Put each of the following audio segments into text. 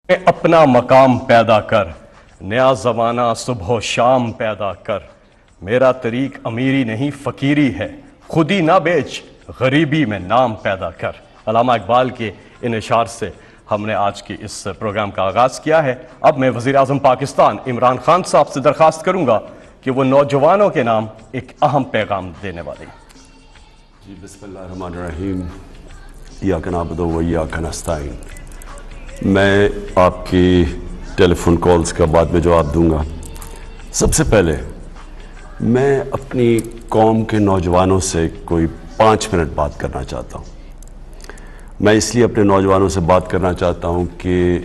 اپنا مقام پیدا کر، نیا زمانہ صبح و شام پیدا کر، میرا طریق امیری نہیں فقیری ہے، خودی نہ بیچ غریبی میں نام پیدا کر۔ علامہ اقبال کے ان اشعار سے ہم نے آج کی اس پروگرام کا آغاز کیا ہے۔ اب میں وزیر اعظم پاکستان عمران خان صاحب سے درخواست کروں گا کہ وہ نوجوانوں کے نام ایک اہم پیغام دینے والے ہیں۔ جی بسم اللہ الرحمن الرحیم، ایاک نعبد و ایاک نستعین۔ میں آپ کی ٹیلی فون کالز کا بعد میں جواب دوں گا۔ سب سے پہلے میں اپنی قوم کے نوجوانوں سے کوئی 5 منٹ بات کرنا چاہتا ہوں۔ میں اس لیے اپنے نوجوانوں سے بات کرنا چاہتا ہوں کہ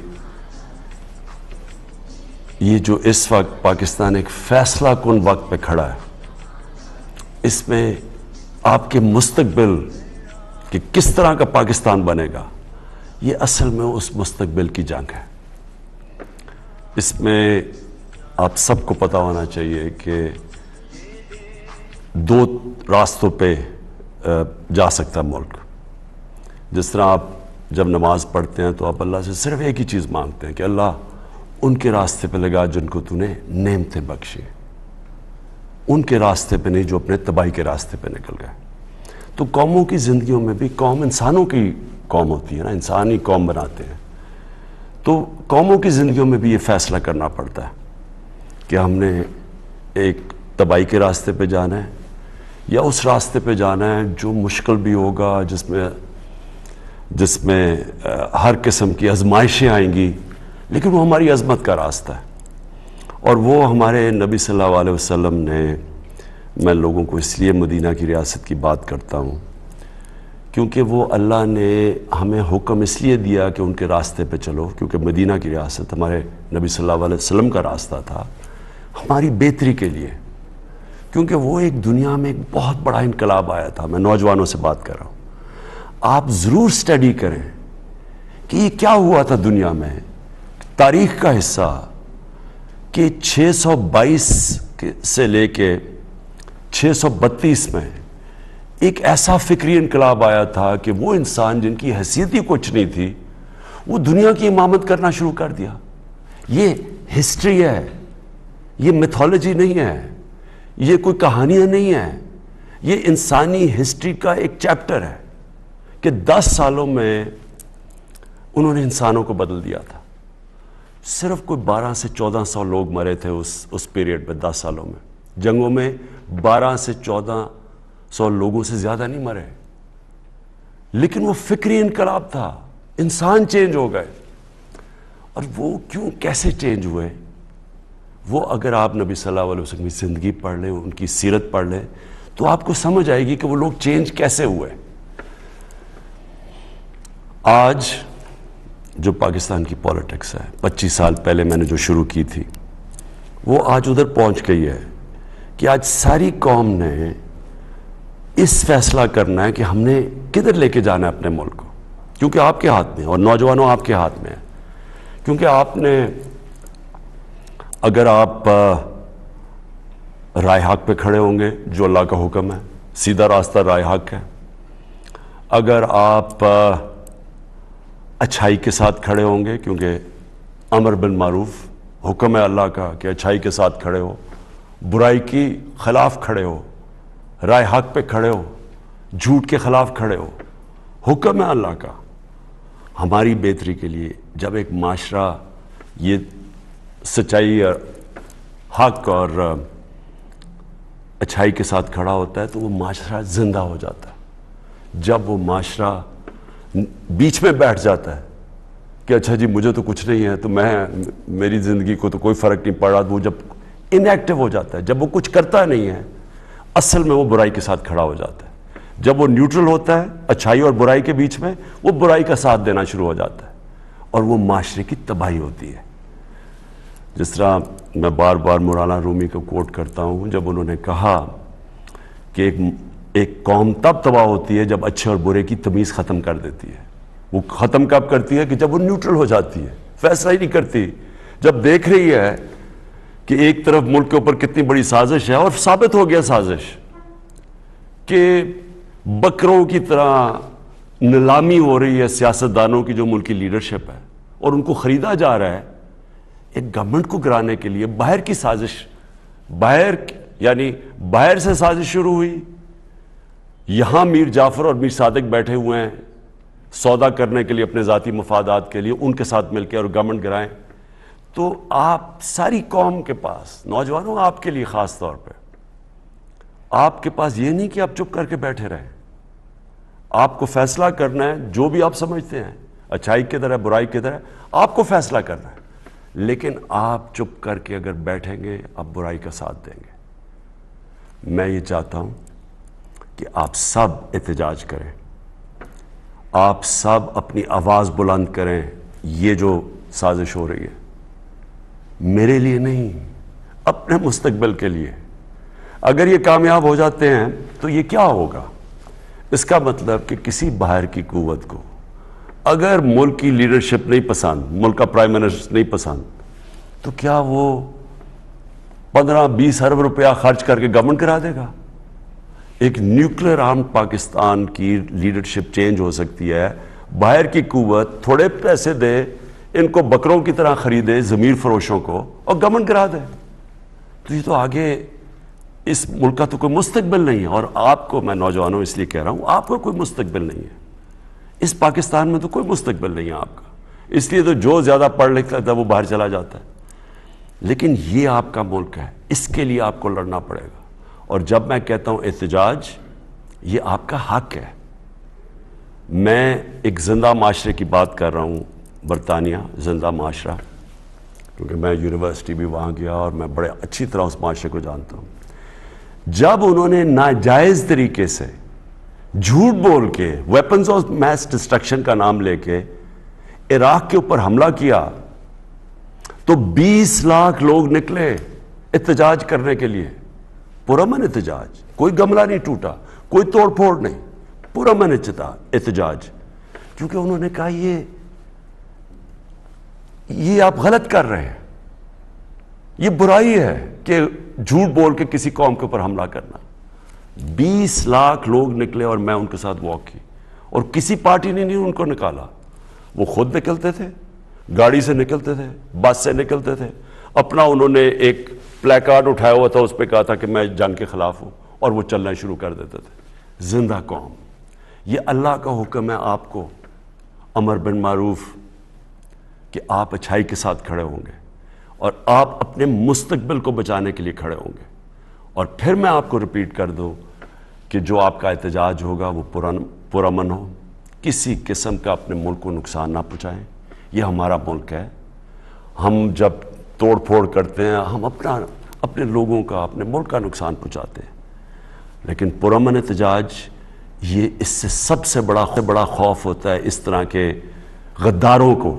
یہ جو اس وقت پاکستان ایک فیصلہ کن وقت پہ کھڑا ہے، اس میں آپ کے مستقبل کہ کس طرح کا پاکستان بنے گا، یہ اصل میں اس مستقبل کی جنگ ہے۔ اس میں آپ سب کو پتہ ہونا چاہیے کہ 2 راستوں پہ جا سکتا ملک۔ جس طرح آپ جب نماز پڑھتے ہیں تو آپ اللہ سے صرف ایک ہی چیز مانگتے ہیں کہ اللہ ان کے راستے پہ لگا جن کو تو نے نعمتیں بخشی، ان کے راستے پہ نہیں جو اپنے تباہی کے راستے پہ نکل گئے۔ تو قوموں کی زندگیوں میں بھی قوم انسانوں کی قوم ہوتی ہے نا، انسانی قوم بناتے ہیں۔ تو قوموں کی زندگیوں میں بھی یہ فیصلہ کرنا پڑتا ہے کہ ہم نے ایک تباہی کے راستے پہ جانا ہے یا اس راستے پہ جانا ہے جو مشکل بھی ہوگا، جس میں ہر قسم کی آزمائشیں آئیں گی، لیکن وہ ہماری عظمت کا راستہ ہے۔ اور وہ ہمارے نبی صلی اللہ علیہ وسلم نے، میں لوگوں کو اس لیے مدینہ کی ریاست کی بات کرتا ہوں کیونکہ وہ اللہ نے ہمیں حکم اس لیے دیا کہ ان کے راستے پہ چلو، کیونکہ مدینہ کی ریاست ہمارے نبی صلی اللہ علیہ وسلم کا راستہ تھا ہماری بہتری کے لیے، کیونکہ وہ ایک دنیا میں ایک بہت بڑا انقلاب آیا تھا۔ میں نوجوانوں سے بات کر رہا ہوں، آپ ضرور سٹڈی کریں کہ یہ کیا ہوا تھا دنیا میں، تاریخ کا حصہ کہ 622 سے لے کے 632 میں ایک ایسا فکری انقلاب آیا تھا کہ وہ انسان جن کی حیثیت ہی کچھ نہیں تھی، وہ دنیا کی امامت کرنا شروع کر دیا۔ یہ ہسٹری ہے، یہ میتھولوجی نہیں ہے، یہ کوئی کہانیاں نہیں ہیں، یہ انسانی ہسٹری کا ایک چیپٹر ہے کہ 10 سالوں میں انہوں نے انسانوں کو بدل دیا تھا۔ صرف کوئی 12 سے 1400 لوگ مرے تھے اس پیریڈ میں، 10 سالوں میں۔ جنگوں میں 12 سے 1400 لوگوں سے زیادہ نہیں مرے، لیکن وہ فکری انقلاب تھا، انسان چینج ہو گئے۔ اور وہ کیوں، کیسے چینج ہوئے، وہ اگر آپ نبی صلی اللہ علیہ وسلم کی زندگی پڑھ لیں، ان کی سیرت پڑھ لیں، تو آپ کو سمجھ آئے گی کہ وہ لوگ چینج کیسے ہوئے۔ آج جو پاکستان کی پولیٹکس ہے، 25 سال پہلے میں نے جو شروع کی تھی، وہ آج ادھر پہنچ گئی ہے کہ آج ساری قوم نے اس فیصلہ کرنا ہے کہ ہم نے کدھر لے کے جانا ہے اپنے ملک کو، کیونکہ آپ کے ہاتھ میں، اور نوجوانوں آپ کے ہاتھ میں ہے۔ کیونکہ آپ نے، اگر آپ رائے حق پہ کھڑے ہوں گے جو اللہ کا حکم ہے، سیدھا راستہ رائے حق ہے۔ اگر آپ اچھائی کے ساتھ کھڑے ہوں گے، کیونکہ امر بالمعروف حکم ہے اللہ کا کہ اچھائی کے ساتھ کھڑے ہو، برائی کی خلاف کھڑے ہو، رائے حق پہ کھڑے ہو، جھوٹ کے خلاف کھڑے ہو، حکم ہے اللہ کا ہماری بہتری کے لیے۔ جب ایک معاشرہ یہ سچائی، حق اور اچھائی کے ساتھ کھڑا ہوتا ہے تو وہ معاشرہ زندہ ہو جاتا ہے۔ جب وہ معاشرہ بیچ میں بیٹھ جاتا ہے کہ اچھا جی مجھے تو کچھ نہیں ہے، تو میری زندگی کو تو کوئی فرق نہیں پڑ رہا، وہ جب انیکٹیو ہو جاتا ہے، جب وہ کچھ کرتا نہیں ہے، اصل میں وہ برائی کے ساتھ کھڑا ہو جاتا ہے۔ جب وہ نیوٹرل ہوتا ہے اچھائی اور برائی کے بیچ میں، وہ برائی کا ساتھ دینا شروع ہو جاتا ہے اور وہ معاشرے کی تباہی ہوتی ہے۔ جس طرح میں بار بار مولانا رومی کو کوٹ کرتا ہوں، جب انہوں نے کہا کہ ایک قوم تب تباہ ہوتی ہے جب اچھے اور برے کی تمیز ختم کر دیتی ہے۔ وہ ختم کب کرتی ہے؟ کہ جب وہ نیوٹرل ہو جاتی ہے، فیصلہ ہی نہیں کرتی۔ جب دیکھ رہی ہے کہ ایک طرف ملک کے اوپر کتنی بڑی سازش ہے، اور ثابت ہو گیا سازش کہ بکروں کی طرح نیلامی ہو رہی ہے سیاستدانوں کی جو ملکی لیڈرشپ ہے، اور ان کو خریدا جا رہا ہے ایک گورنمنٹ کو گرانے کے لیے. باہر کی سازش, باہر سے سازش شروع ہوئی. یہاں میر جعفر اور میر صادق بیٹھے ہوئے ہیں سودا کرنے کے لیے اپنے ذاتی مفادات کے لیے, ان کے ساتھ مل کے اور گورنمنٹ گرائیں. تو آپ ساری قوم کے پاس, نوجوانوں آپ کے لیے خاص طور پہ, آپ کے پاس یہ نہیں کہ آپ چپ کر کے بیٹھے رہیں. آپ کو فیصلہ کرنا ہے, جو بھی آپ سمجھتے ہیں اچھائی کدھر ہے برائی کدھر ہے, آپ کو فیصلہ کرنا ہے. لیکن آپ چپ کر کے اگر بیٹھیں گے آپ برائی کا ساتھ دیں گے. میں یہ چاہتا ہوں کہ آپ سب احتجاج کریں, آپ سب اپنی آواز بلند کریں. یہ جو سازش ہو رہی ہے میرے لیے نہیں, اپنے مستقبل کے لیے. اگر یہ کامیاب ہو جاتے ہیں تو یہ کیا ہوگا؟ اس کا مطلب کہ کسی باہر کی قوت کو اگر ملک کی لیڈرشپ نہیں پسند, ملک کا پرائم منسٹر نہیں پسند, تو کیا وہ 15-20 ارب روپیہ خرچ کر کے گورنمنٹ کرا دے گا؟ ایک نیوکلیر آرمڈ پاکستان کی لیڈرشپ چینج ہو سکتی ہے. باہر کی قوت تھوڑے پیسے دے, ان کو بکروں کی طرح خریدے, ضمیر فروشوں کو, اور گورنمنٹ کرا دے. تو یہ تو آگے اس ملک کا تو کوئی مستقبل نہیں ہے. اور آپ کو میں نوجوانوں اس لیے کہہ رہا ہوں, آپ کو کوئی مستقبل نہیں ہے اس پاکستان میں, تو کوئی مستقبل نہیں ہے آپ کا. اس لیے تو جو زیادہ پڑھ لکھ لیتا ہے وہ باہر چلا جاتا ہے. لیکن یہ آپ کا ملک ہے, اس کے لیے آپ کو لڑنا پڑے گا. اور جب میں کہتا ہوں احتجاج, یہ آپ کا حق ہے. میں ایک زندہ معاشرے کی بات کر رہا ہوں, برطانیہ زندہ معاشرہ, کیونکہ میں یونیورسٹی بھی وہاں گیا اور میں بڑے اچھی طرح اس معاشرے کو جانتا ہوں. جب انہوں نے ناجائز طریقے سے جھوٹ بول کے ویپنز آف میس ڈسٹرکشن کا نام لے کے عراق کے اوپر حملہ کیا, تو 20 لاکھ لوگ نکلے احتجاج کرنے کے لیے. پرامن احتجاج, کوئی گملہ نہیں ٹوٹا, کوئی توڑ پھوڑ نہیں, پرامن احتجاج. کیونکہ انہوں نے کہا یہ آپ غلط کر رہے ہیں, یہ برائی ہے کہ جھوٹ بول کے کسی قوم کے اوپر حملہ کرنا. 20 لاکھ لوگ نکلے اور میں ان کے ساتھ واک کی, اور کسی پارٹی نے نہیں ان کو نکالا. وہ خود نکلتے تھے, گاڑی سے نکلتے تھے, بس سے نکلتے تھے. اپنا انہوں نے ایک پلے کارڈ اٹھایا ہوا تھا, اس پہ کہا تھا کہ میں جنگ کے خلاف ہوں, اور وہ چلنا شروع کر دیتے تھے. زندہ قوم. یہ اللہ کا حکم ہے آپ کو, امر بن معروف, کہ آپ اچھائی کے ساتھ کھڑے ہوں گے اور آپ اپنے مستقبل کو بچانے کے لیے کھڑے ہوں گے. اور پھر میں آپ کو ریپیٹ کر دوں کہ جو آپ کا احتجاج ہوگا وہ پرامن ہو, کسی قسم کا اپنے ملک کو نقصان نہ پہنچائیں. یہ ہمارا ملک ہے. ہم جب توڑ پھوڑ کرتے ہیں ہم اپنے لوگوں کا, اپنے ملک کا نقصان پہنچاتے ہیں. لیکن پرامن احتجاج, یہ اس سے سب سے بڑا خوف ہوتا ہے اس طرح کے غداروں کو.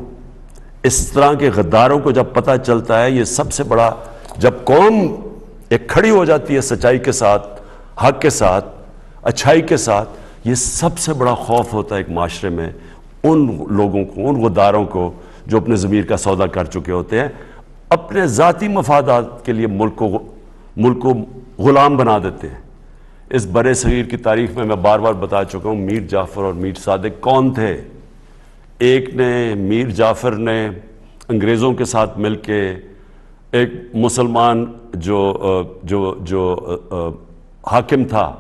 اس طرح کے غداروں کو جب پتہ چلتا ہے, یہ سب سے بڑا, جب قوم ایک کھڑی ہو جاتی ہے سچائی کے ساتھ, حق کے ساتھ, اچھائی کے ساتھ, یہ سب سے بڑا خوف ہوتا ہے ایک معاشرے میں ان لوگوں کو, ان غداروں کو جو اپنے ضمیر کا سودا کر چکے ہوتے ہیں, اپنے ذاتی مفادات کے لیے ملک کو غلام بنا دیتے ہیں. اس برے صغیر کی تاریخ میں بار بار بتا چکا ہوں میر جعفر اور میر صادق کون تھے. ایک نے, میر جعفر نے انگریزوں کے ساتھ مل کے ایک مسلمان جو حاکم تھا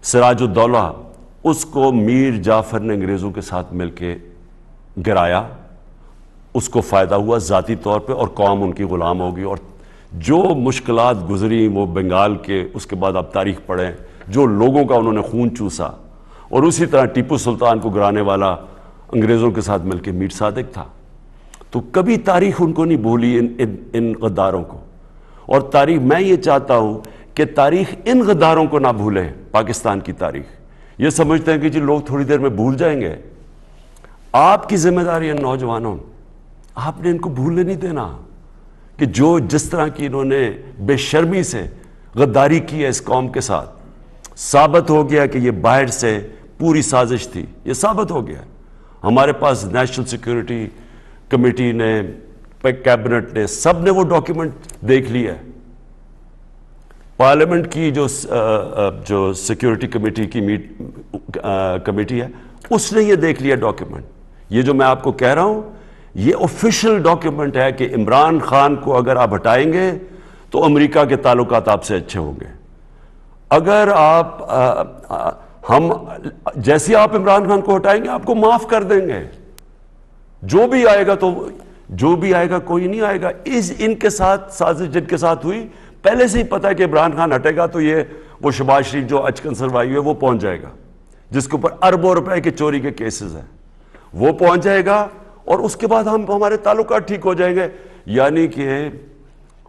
سراج الدولہ, اس کو میر جعفر نے انگریزوں کے ساتھ مل کے گرایا. اس کو فائدہ ہوا ذاتی طور پہ, اور قوم ان کی غلام ہوگی. اور جو مشکلات گزری وہ بنگال کے, اس کے بعد آپ تاریخ پڑھیں, جو لوگوں کا انہوں نے خون چوسا. اور اسی طرح ٹیپو سلطان کو گرانے والا انگریزوں کے ساتھ مل کے میر صادق تھا. تو کبھی تاریخ ان کو نہیں بھولی, ان غداروں کو. اور تاریخ, میں یہ چاہتا ہوں کہ تاریخ ان غداروں کو نہ بھولے. پاکستان کی تاریخ یہ سمجھتے ہیں کہ جی لوگ تھوڑی دیر میں بھول جائیں گے. آپ کی ذمہ داری ہے نوجوانوں, آپ نے ان کو بھولنے نہیں دینا کہ جس طرح کی انہوں نے بے شرمی سے غداری کی ہے اس قوم کے ساتھ. ثابت ہو گیا کہ یہ باہر سے پوری سازش تھی, یہ ثابت ہو گیا. ہمارے پاس نیشنل سیکیورٹی کمیٹی نے, کیبنٹ نے, سب نے وہ ڈاکیومنٹ دیکھ لیا ہے. پارلیمنٹ کی جو سیکیورٹی کمیٹی کی کمیٹی ہے, اس نے یہ دیکھ لیا ڈاکیومنٹ. یہ جو میں آپ کو کہہ رہا ہوں یہ آفیشیل ڈاکیومنٹ ہے کہ عمران خان کو اگر آپ ہٹائیں گے تو امریکہ کے تعلقات آپ سے اچھے ہوں گے. اگر آپ ہم جیسے آپ عمران خان کو ہٹائیں گے آپ کو معاف کر دیں گے. جو بھی آئے گا کوئی نہیں آئے گا. ان کے ساتھ سازش جن کے ساتھ ہوئی پہلے سے ہی پتا ہے کہ عمران خان ہٹے گا تو یہ وہ شہباز شریف جو اچکن سروائی ہوئے وہ پہنچ جائے گا, جس کے اوپر اربوں روپے کے چوری کے کیسز ہیں, وہ پہنچ جائے گا اور اس کے بعد ہمارے تعلقات ٹھیک ہو جائیں گے. یعنی کہ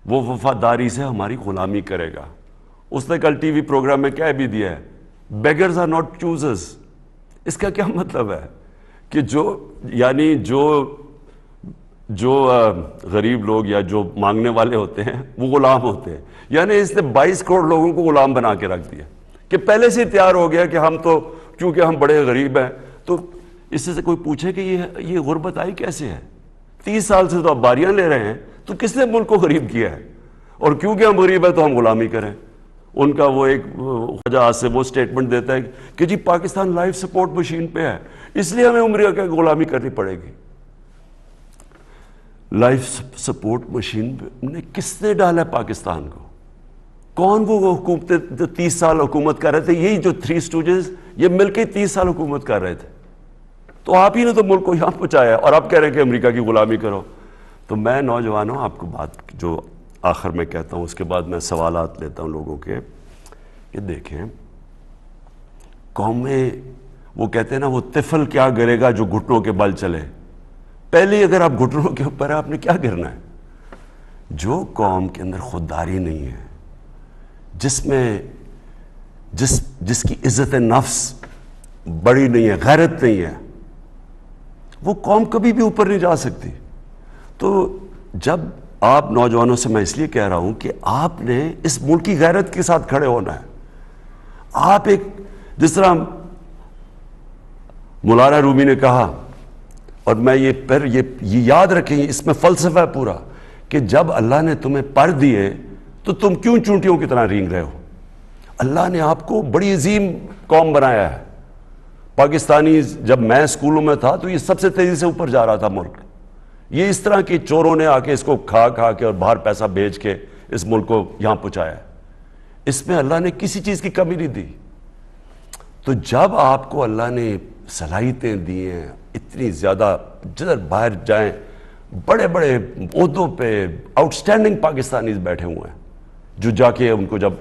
وہ وفاداری سے ہماری غلامی کرے گا. اس نے کل ٹی وی پروگرام میں کہہ بھی دیا ہے, بیگرز آر ناٹ چوزرز. اس کا کیا مطلب ہے کہ جو غریب لوگ یا جو مانگنے والے ہوتے ہیں وہ غلام ہوتے ہیں. یعنی اس نے 22 کروڑ لوگوں کو غلام بنا کے رکھ دیا کہ پہلے سے تیار ہو گیا کہ ہم تو کیونکہ ہم بڑے غریب ہیں. تو اس سے کوئی پوچھے کہ یہ غربت آئی کیسے ہے؟ 30 سال سے تو آپ باریاں لے رہے ہیں, تو کس نے ملک کو غریب کیا ہے؟ اور کیونکہ ہم غریب ہیں تو ہم غلامی کریں. ان کا وہ ایک خواجہ سے وہ سٹیٹمنٹ دیتا ہے کہ جی پاکستان لائف سپورٹ مشین پہ ہے اس لیے ہمیں امریکہ کی غلامی کرنی پڑے گی. لائف سپورٹ مشین نے کس نے ڈالا ہے پاکستان کو؟ کون وہ حکومتیں جو 30 سال حکومت کر رہے تھے؟ یہی جو 3 اسٹوجز یہ مل کے 30 سال حکومت کر رہے تھے. تو آپ ہی نے تو ملک کو یہاں پہنچایا اور آپ کہہ رہے ہیں کہ امریکہ کی غلامی کرو. تو میں نوجوانوں آپ کو بات جو آخر میں کہتا ہوں, اس کے بعد میں سوالات لیتا ہوں لوگوں کے, کہ دیکھیں قومیں وہ کہتے ہیں نا وہ طفل کیا گرے گا جو گھٹنوں کے بل چلے. پہلے اگر آپ گھٹنوں کے اوپر ہے آپ نے کیا گرنا ہے؟ جو قوم کے اندر خودداری نہیں ہے, جس کی عزت نفس بڑی نہیں ہے, غیرت نہیں ہے, وہ قوم کبھی بھی اوپر نہیں جا سکتی. تو جب آپ نوجوانوں سے میں اس لیے کہہ رہا ہوں کہ آپ نے اس ملک کی غیرت کے ساتھ کھڑے ہونا ہے. آپ ایک جس طرح مولانا رومی نے کہا, اور میں یہ یاد رکھیں اس میں فلسفہ ہے پورا, کہ جب اللہ نے تمہیں پر دیے تو تم کیوں چونٹیوں کی طرح رینگ رہے ہو؟ اللہ نے آپ کو بڑی عظیم قوم بنایا ہے. پاکستانی جب میں اسکولوں میں تھا تو یہ سب سے تیزی سے اوپر جا رہا تھا ملک. یہ اس طرح کی چوروں نے آ کے اس کو کھا کے اور باہر پیسہ بھیج کے اس ملک کو یہاں پہنچایا. اس میں اللہ نے کسی چیز کی کمی نہیں دی. تو جب آپ کو اللہ نے صلاحیتیں دی ہیں اتنی زیادہ, جدھر باہر جائیں بڑے بڑے عہدوں پہ آؤٹ اسٹینڈنگ پاکستانیز بیٹھے ہوئے ہیں جو جا کے ان کو جب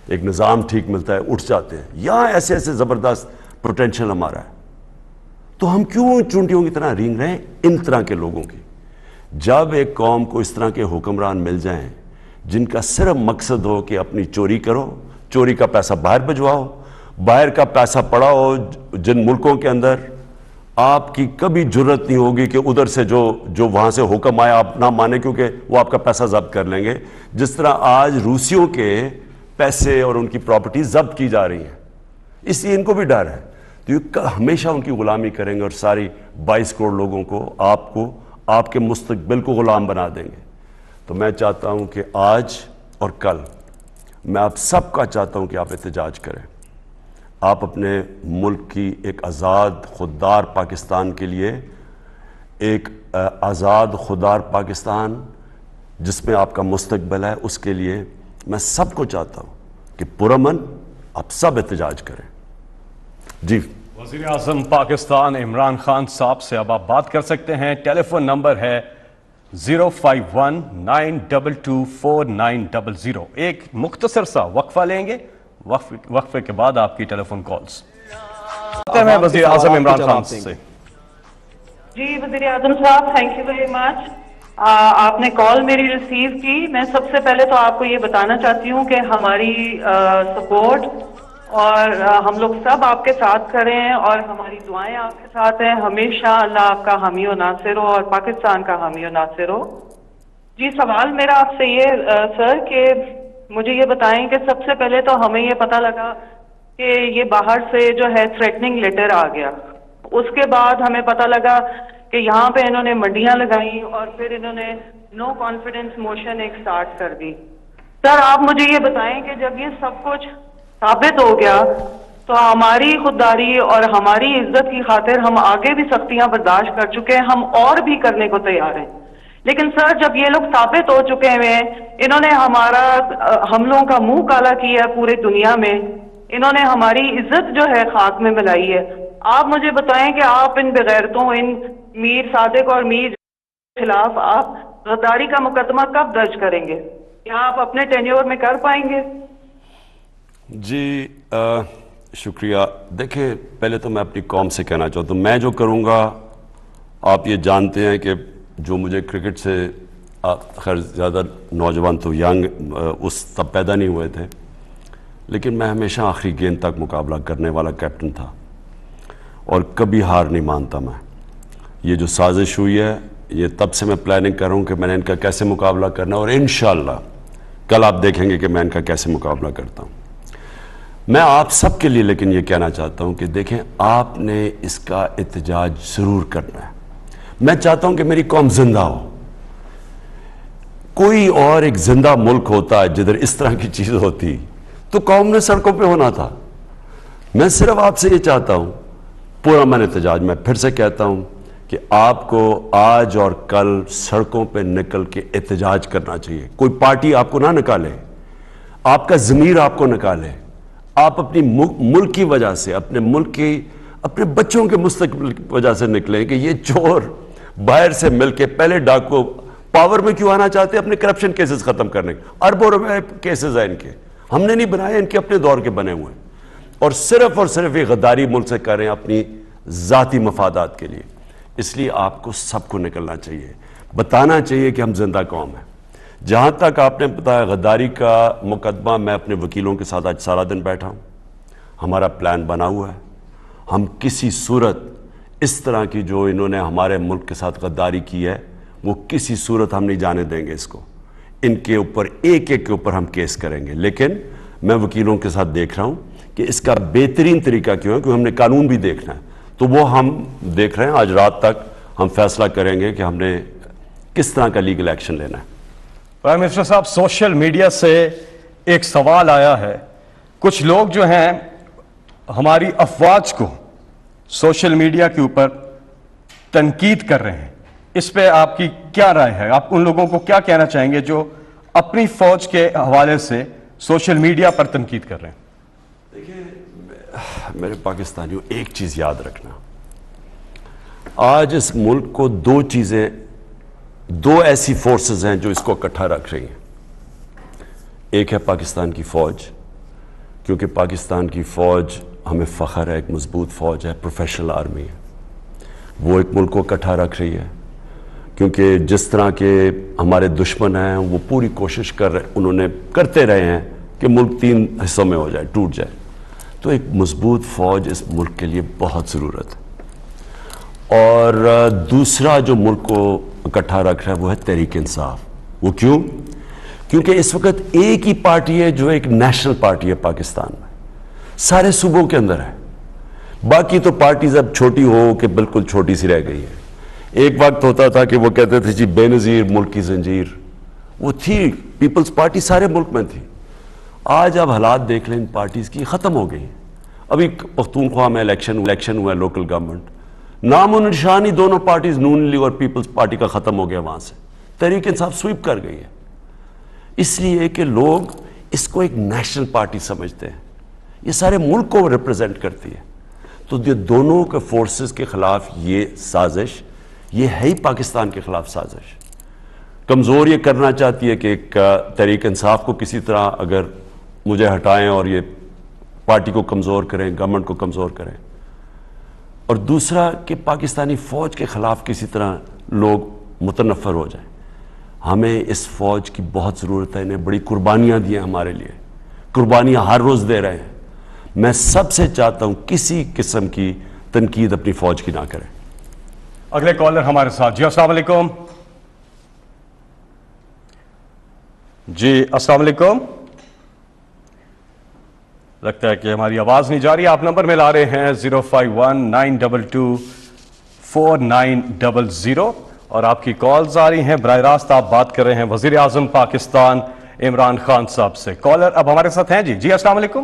ایک نظام ٹھیک ملتا ہے اٹھ جاتے ہیں. یہاں ایسے ایسے زبردست پوٹینشل ہمارا ہے. تو ہم کیوں چونٹیوں کی طرح رینگ رہے ہیں ان طرح کے لوگوں کی؟ جب ایک قوم کو اس طرح کے حکمران مل جائیں جن کا صرف مقصد ہو کہ اپنی چوری کرو, چوری کا پیسہ باہر بھجواؤ, باہر کا پیسہ پڑا ہو جن ملکوں کے اندر آپ کی کبھی جرت نہیں ہوگی کہ ادھر سے جو وہاں سے حکم آیا آپ نہ مانے, کیونکہ وہ آپ کا پیسہ ضبط کر لیں گے. جس طرح آج روسیوں کے پیسے اور ان کی پراپرٹی ضبط کی جا رہی ہیں, اس لیے ان کو بھی ڈر ہے. تو یہ ہمیشہ ان کی غلامی کریں گے اور ساری 22 کروڑ لوگوں کو آپ کے مستقبل کو غلام بنا دیں گے. تو میں چاہتا ہوں کہ آج اور کل میں آپ سب کا چاہتا ہوں کہ آپ احتجاج کریں. آپ اپنے ملک کی ایک آزاد خوددار پاکستان کے لیے, ایک آزاد خوددار پاکستان جس میں آپ کا مستقبل ہے, اس کے لیے میں سب کو چاہتا ہوں کہ پرامن آپ سب احتجاج کریں. جی وزیر اعظم پاکستان عمران خان صاحب سے اب آپ بات کر سکتے ہیں. ٹیلی فون نمبر ہے 051-922-4900. ایک مختصر سا وقفہ لیں گے, وقفے کے بعد آپ کی ٹیلی فون کالز. وزیر اعظم عمران خان سے. جی وزیر اعظم صاحب, تھینک یو ویری مچ. آپ نے کال میری ریسیو کی. میں سب سے پہلے تو آپ کو یہ بتانا چاہتی ہوں کہ ہماری سپورٹ اور ہم لوگ سب آپ کے ساتھ کھڑے ہیں اور ہماری دعائیں آپ کے ساتھ ہیں. ہمیشہ اللہ آپ کا حامی و ناصر ہو اور پاکستان کا حامی و ناصر ہو. جی سوال میرا آپ سے یہ سر کہ مجھے یہ بتائیں کہ سب سے پہلے تو ہمیں یہ پتہ لگا کہ یہ باہر سے جو ہے تھریٹننگ لیٹر آ گیا. اس کے بعد ہمیں پتہ لگا کہ یہاں پہ انہوں نے منڈیاں لگائیں اور پھر انہوں نے نو کانفیڈنس موشن ایک سٹارٹ کر دی. سر آپ مجھے یہ بتائیں کہ جب یہ سب کچھ ثابت ہو گیا تو ہماری خودداری اور ہماری عزت کی خاطر ہم آگے بھی سختیاں برداشت کر چکے ہیں، ہم اور بھی کرنے کو تیار ہیں. لیکن سر جب یہ لوگ ثابت ہو چکے ہیں، انہوں نے ہم لوگوں کا منہ کالا کیا ہے پورے دنیا میں، انہوں نے ہماری عزت جو ہے خاک میں ملائی ہے. آپ مجھے بتائیں کہ آپ ان بغیرتوں، ان میر صادق اور میر کے خلاف آپ غداری کا مقدمہ کب درج کریں گے؟ کیا آپ اپنے ٹینیور میں کر پائیں گے؟ جی شکریہ. دیکھیں پہلے تو میں اپنی قوم سے کہنا چاہتا ہوں، میں جو کروں گا آپ یہ جانتے ہیں کہ جو مجھے کرکٹ سے خیر زیادہ نوجوان تو ینگ اس تب پیدا نہیں ہوئے تھے، لیکن میں ہمیشہ آخری گیند تک مقابلہ کرنے والا کیپٹن تھا اور کبھی ہار نہیں مانتا. میں یہ جو سازش ہوئی ہے یہ تب سے میں پلاننگ کر رہا ہوں کہ میں نے ان کا کیسے مقابلہ کرنا ہے، اور انشاءاللہ کل آپ دیکھیں گے کہ میں ان کا کیسے مقابلہ کرتا ہوں. میں آپ سب کے لیے لیکن یہ کہنا چاہتا ہوں کہ دیکھیں آپ نے اس کا احتجاج ضرور کرنا ہے. میں چاہتا ہوں کہ میری قوم زندہ ہو. کوئی اور ایک زندہ ملک ہوتا ہے جدھر اس طرح کی چیز ہوتی تو قوم نے سڑکوں پہ ہونا تھا. میں صرف آپ سے یہ چاہتا ہوں پورا من احتجاج. میں پھر سے کہتا ہوں کہ آپ کو آج اور کل سڑکوں پہ نکل کے احتجاج کرنا چاہیے. کوئی پارٹی آپ کو نہ نکالے، آپ کا ضمیر آپ کو نکالے. آپ اپنی ملک کی وجہ سے، اپنے ملک کی، اپنے بچوں کے مستقبل کی وجہ سے نکلیں کہ یہ چور باہر سے مل کے پہلے ڈاکو پاور میں کیوں آنا چاہتے ہیں؟ اپنے کرپشن کیسز ختم کرنے کے. اربوں روپے کیسز ہیں ان کے، ہم نے نہیں بنائے، ان کے اپنے دور کے بنے ہوئے ہیں، اور صرف یہ غداری ملک سے کر رہے ہیں اپنی ذاتی مفادات کے لیے. اس لیے آپ کو سب کو نکلنا چاہیے، بتانا چاہیے کہ ہم زندہ قوم ہیں. جہاں تک آپ نے بتایا غداری کا مقدمہ، میں اپنے وکیلوں کے ساتھ آج سارا دن بیٹھا ہوں. ہمارا پلان بنا ہوا ہے. ہم کسی صورت اس طرح کی جو انہوں نے ہمارے ملک کے ساتھ غداری کی ہے وہ کسی صورت ہم نہیں جانے دیں گے. اس کو ان کے اوپر ایک کے اوپر ہم کیس کریں گے. لیکن میں وکیلوں کے ساتھ دیکھ رہا ہوں کہ اس کا بہترین طریقہ کیوں ہے، کیونکہ ہم نے قانون بھی دیکھنا ہے. تو وہ ہم دیکھ رہے ہیں. آج رات تک ہم فیصلہ کریں گے کہ ہم نے کس طرح کا لیگل ایکشن لینا ہے. پرائم منسٹر صاحب، سوشل میڈیا سے ایک سوال آیا ہے. کچھ لوگ جو ہیں ہماری افواج کو سوشل میڈیا کے اوپر تنقید کر رہے ہیں. اس پہ آپ کی کیا رائے ہے؟ آپ ان لوگوں کو کیا کہنا چاہیں گے جو اپنی فوج کے حوالے سے سوشل میڈیا پر تنقید کر رہے ہیں؟ دیکھیں میرے پاکستانیوں، ایک چیز یاد رکھنا، آج اس ملک کو دو ایسی فورسز ہیں جو اس کو اکٹھا رکھ رہی ہیں. ایک ہے پاکستان کی فوج، کیونکہ پاکستان کی فوج ہمیں فخر ہے، ایک مضبوط فوج ہے، پروفیشنل آرمی ہے. وہ ایک ملک کو اکٹھا رکھ رہی ہے، کیونکہ جس طرح کے ہمارے دشمن ہیں وہ پوری کوشش انہوں نے کرتے رہے ہیں کہ ملک 3 حصوں میں ہو جائے، ٹوٹ جائے. تو ایک مضبوط فوج اس ملک کے لیے بہت ضرورت ہے. اور دوسرا جو ملک کو اکٹھا رکھ رہا ہے وہ ہے تحریک انصاف. وہ کیوں؟ کیونکہ اس وقت ایک ہی پارٹی ہے جو ایک نیشنل پارٹی ہے پاکستان میں، سارے صوبوں کے اندر ہے. باقی تو پارٹیز اب چھوٹی ہو کہ بالکل چھوٹی سی رہ گئی ہے. ایک وقت ہوتا تھا کہ وہ کہتے تھے جی بے نظیر ملک کی زنجیر، وہ تھی پیپلز پارٹی، سارے ملک میں تھی. آج اب حالات دیکھ لیں ان پارٹیز کی، ختم ہو گئی. ابھی پختونخوا میں الیکشن ہوا ہے لوکل گورنمنٹ، نام و نشان ہی دونوں پارٹیز نون لیگ اور پیپلز پارٹی کا ختم ہو گیا. وہاں سے تحریک انصاف سویپ کر گئی ہے، اس لیے کہ لوگ اس کو ایک نیشنل پارٹی سمجھتے ہیں. یہ سارے ملک کو ریپرزینٹ کرتی ہے. تو یہ دونوں کے فورسز کے خلاف یہ سازش، یہ ہے ہی پاکستان کے خلاف سازش. کمزور یہ کرنا چاہتی ہے کہ ایک تحریک انصاف کو کسی طرح اگر مجھے ہٹائیں اور یہ پارٹی کو کمزور کریں، گورنمنٹ کو کمزور کریں. اور دوسرا کہ پاکستانی فوج کے خلاف کسی طرح لوگ متنفر ہو جائیں. ہمیں اس فوج کی بہت ضرورت ہے. انہیں بڑی قربانیاں دی ہیں ہمارے لیے، قربانیاں ہر روز دے رہے ہیں. میں سب سے چاہتا ہوں کسی قسم کی تنقید اپنی فوج کی نہ کریں. اگلے کالر ہمارے ساتھ. جی السلام علیکم. جی السلام علیکم. لگتا ہے کہ ہماری آواز نہیں جا رہی. آپ نمبر میں لا رہے ہیں 051-922-4900 اور آپ کی کالز آ رہی ہیں. براہ راست آپ بات کر رہے ہیں وزیر اعظم پاکستان عمران خان صاحب سے. کالر اب ہمارے ساتھ ہیں. جی السلام علیکم.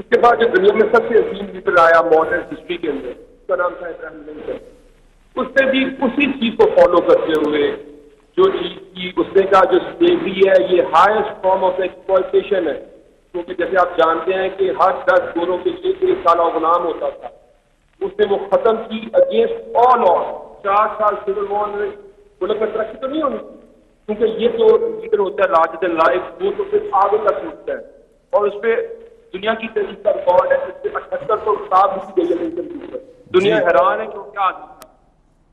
اس کے بعد جو دنیا میں سب سے عظیم لیڈر آیا ماڈرن ہسٹری کے اندر، اس کا نام تھا ابراہیم لنکن. اس نے بھی اسی چیز کو فالو کرتے ہوئے جو چیز کی اس نے کہا جو سلیوری ہے یہ ہائیسٹ فارم آف ایکسپلائٹیشن ہے، کیونکہ جیسے آپ جانتے ہیں کہ ہر 10 گوروں کے لیے 1 سالہ غلام ہوتا تھا. اس نے وہ ختم کی اگینسٹ آل آن. 4 سال سول وار میں ملک میں ترقی تو نہیں ہونی تھی، کیونکہ یہ جو لیڈر ہوتا ہے لارجر دین لائف وہ تو پھر آگے تک سوچتا ہے، اور اس پہ دنیا کی تاریخ کا ریکارڈ ہے. اس سے 78 کتاب لکھی گئی ہے لنکن کے اوپر. دنیا حیران ہے کہ وہ کیا آدمی تھا.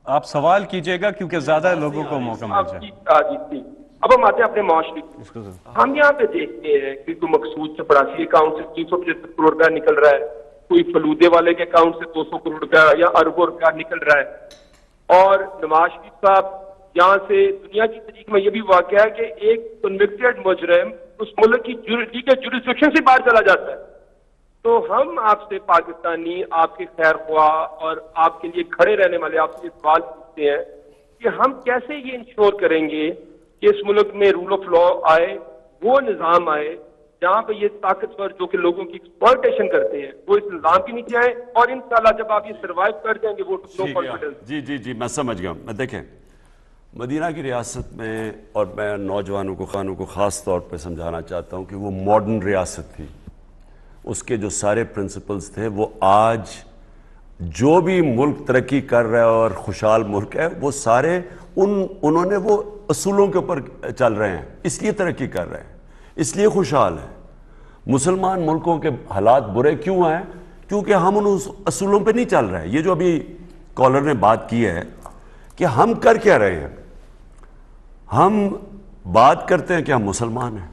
آپ سوال کیجئے گا کیونکہ زیادہ لوگوں کو موقع مل جائے. جی. اب ہم آتے ہیں اپنے معاشرے کی. ہم یہاں پہ دیکھتے ہیں کہ کوئی مقصود چپراسی اکاؤنٹ سے 375 کروڑ روپیہ نکل رہا ہے، کوئی فلودے والے کے اکاؤنٹ سے 200 کروڑ روپیہ یا اربوں روپیہ نکل رہا ہے. اور نواز شریف صاحب یہاں سے دنیا کی تاریخ میں یہ بھی واقعہ ہے کہ ایک کنوکٹڈ مجرم اس ملک کی جوریسڈکشن سے باہر چلا جاتا ہے. تو ہم آپ سے پاکستانی، آپ کے خیر خواہ اور آپ کے لیے کھڑے رہنے والے آپ سے سوال پوچھتے ہیں کہ ہم کیسے یہ انشور کریں گے کہ اس ملک میں رول آف لا آئے، وہ نظام آئے جہاں پہ یہ طاقتور جو کہ لوگوں کی ایکسپلائٹیشن کرتے ہیں وہ اس نظام کے نیچے آئے، اور انشاءاللہ جب آپ یہ سروائیو کر جائیں گے وہ نو کانفیڈنس. جی میں سمجھ گیا. میں دیکھیں مدینہ کی ریاست میں، اور میں نوجوانوں کو خاص طور پہ سمجھانا چاہتا ہوں کہ وہ ماڈرن ریاست تھی. اس کے جو سارے پرنسپلز تھے وہ آج جو بھی ملک ترقی کر رہا ہے اور خوشحال ملک ہے وہ سارے انہوں نے وہ اصولوں کے اوپر چل رہے ہیں، اس لیے ترقی کر رہے ہیں، اس لیے خوشحال ہیں. مسلمان ملکوں کے حالات برے کیوں ہیں؟ کیونکہ ہم ان اصولوں پہ نہیں چل رہے. یہ جو ابھی کالر نے بات کی ہے کہ ہم کر کیا رہے ہیں، ہم بات کرتے ہیں کہ ہم مسلمان ہیں،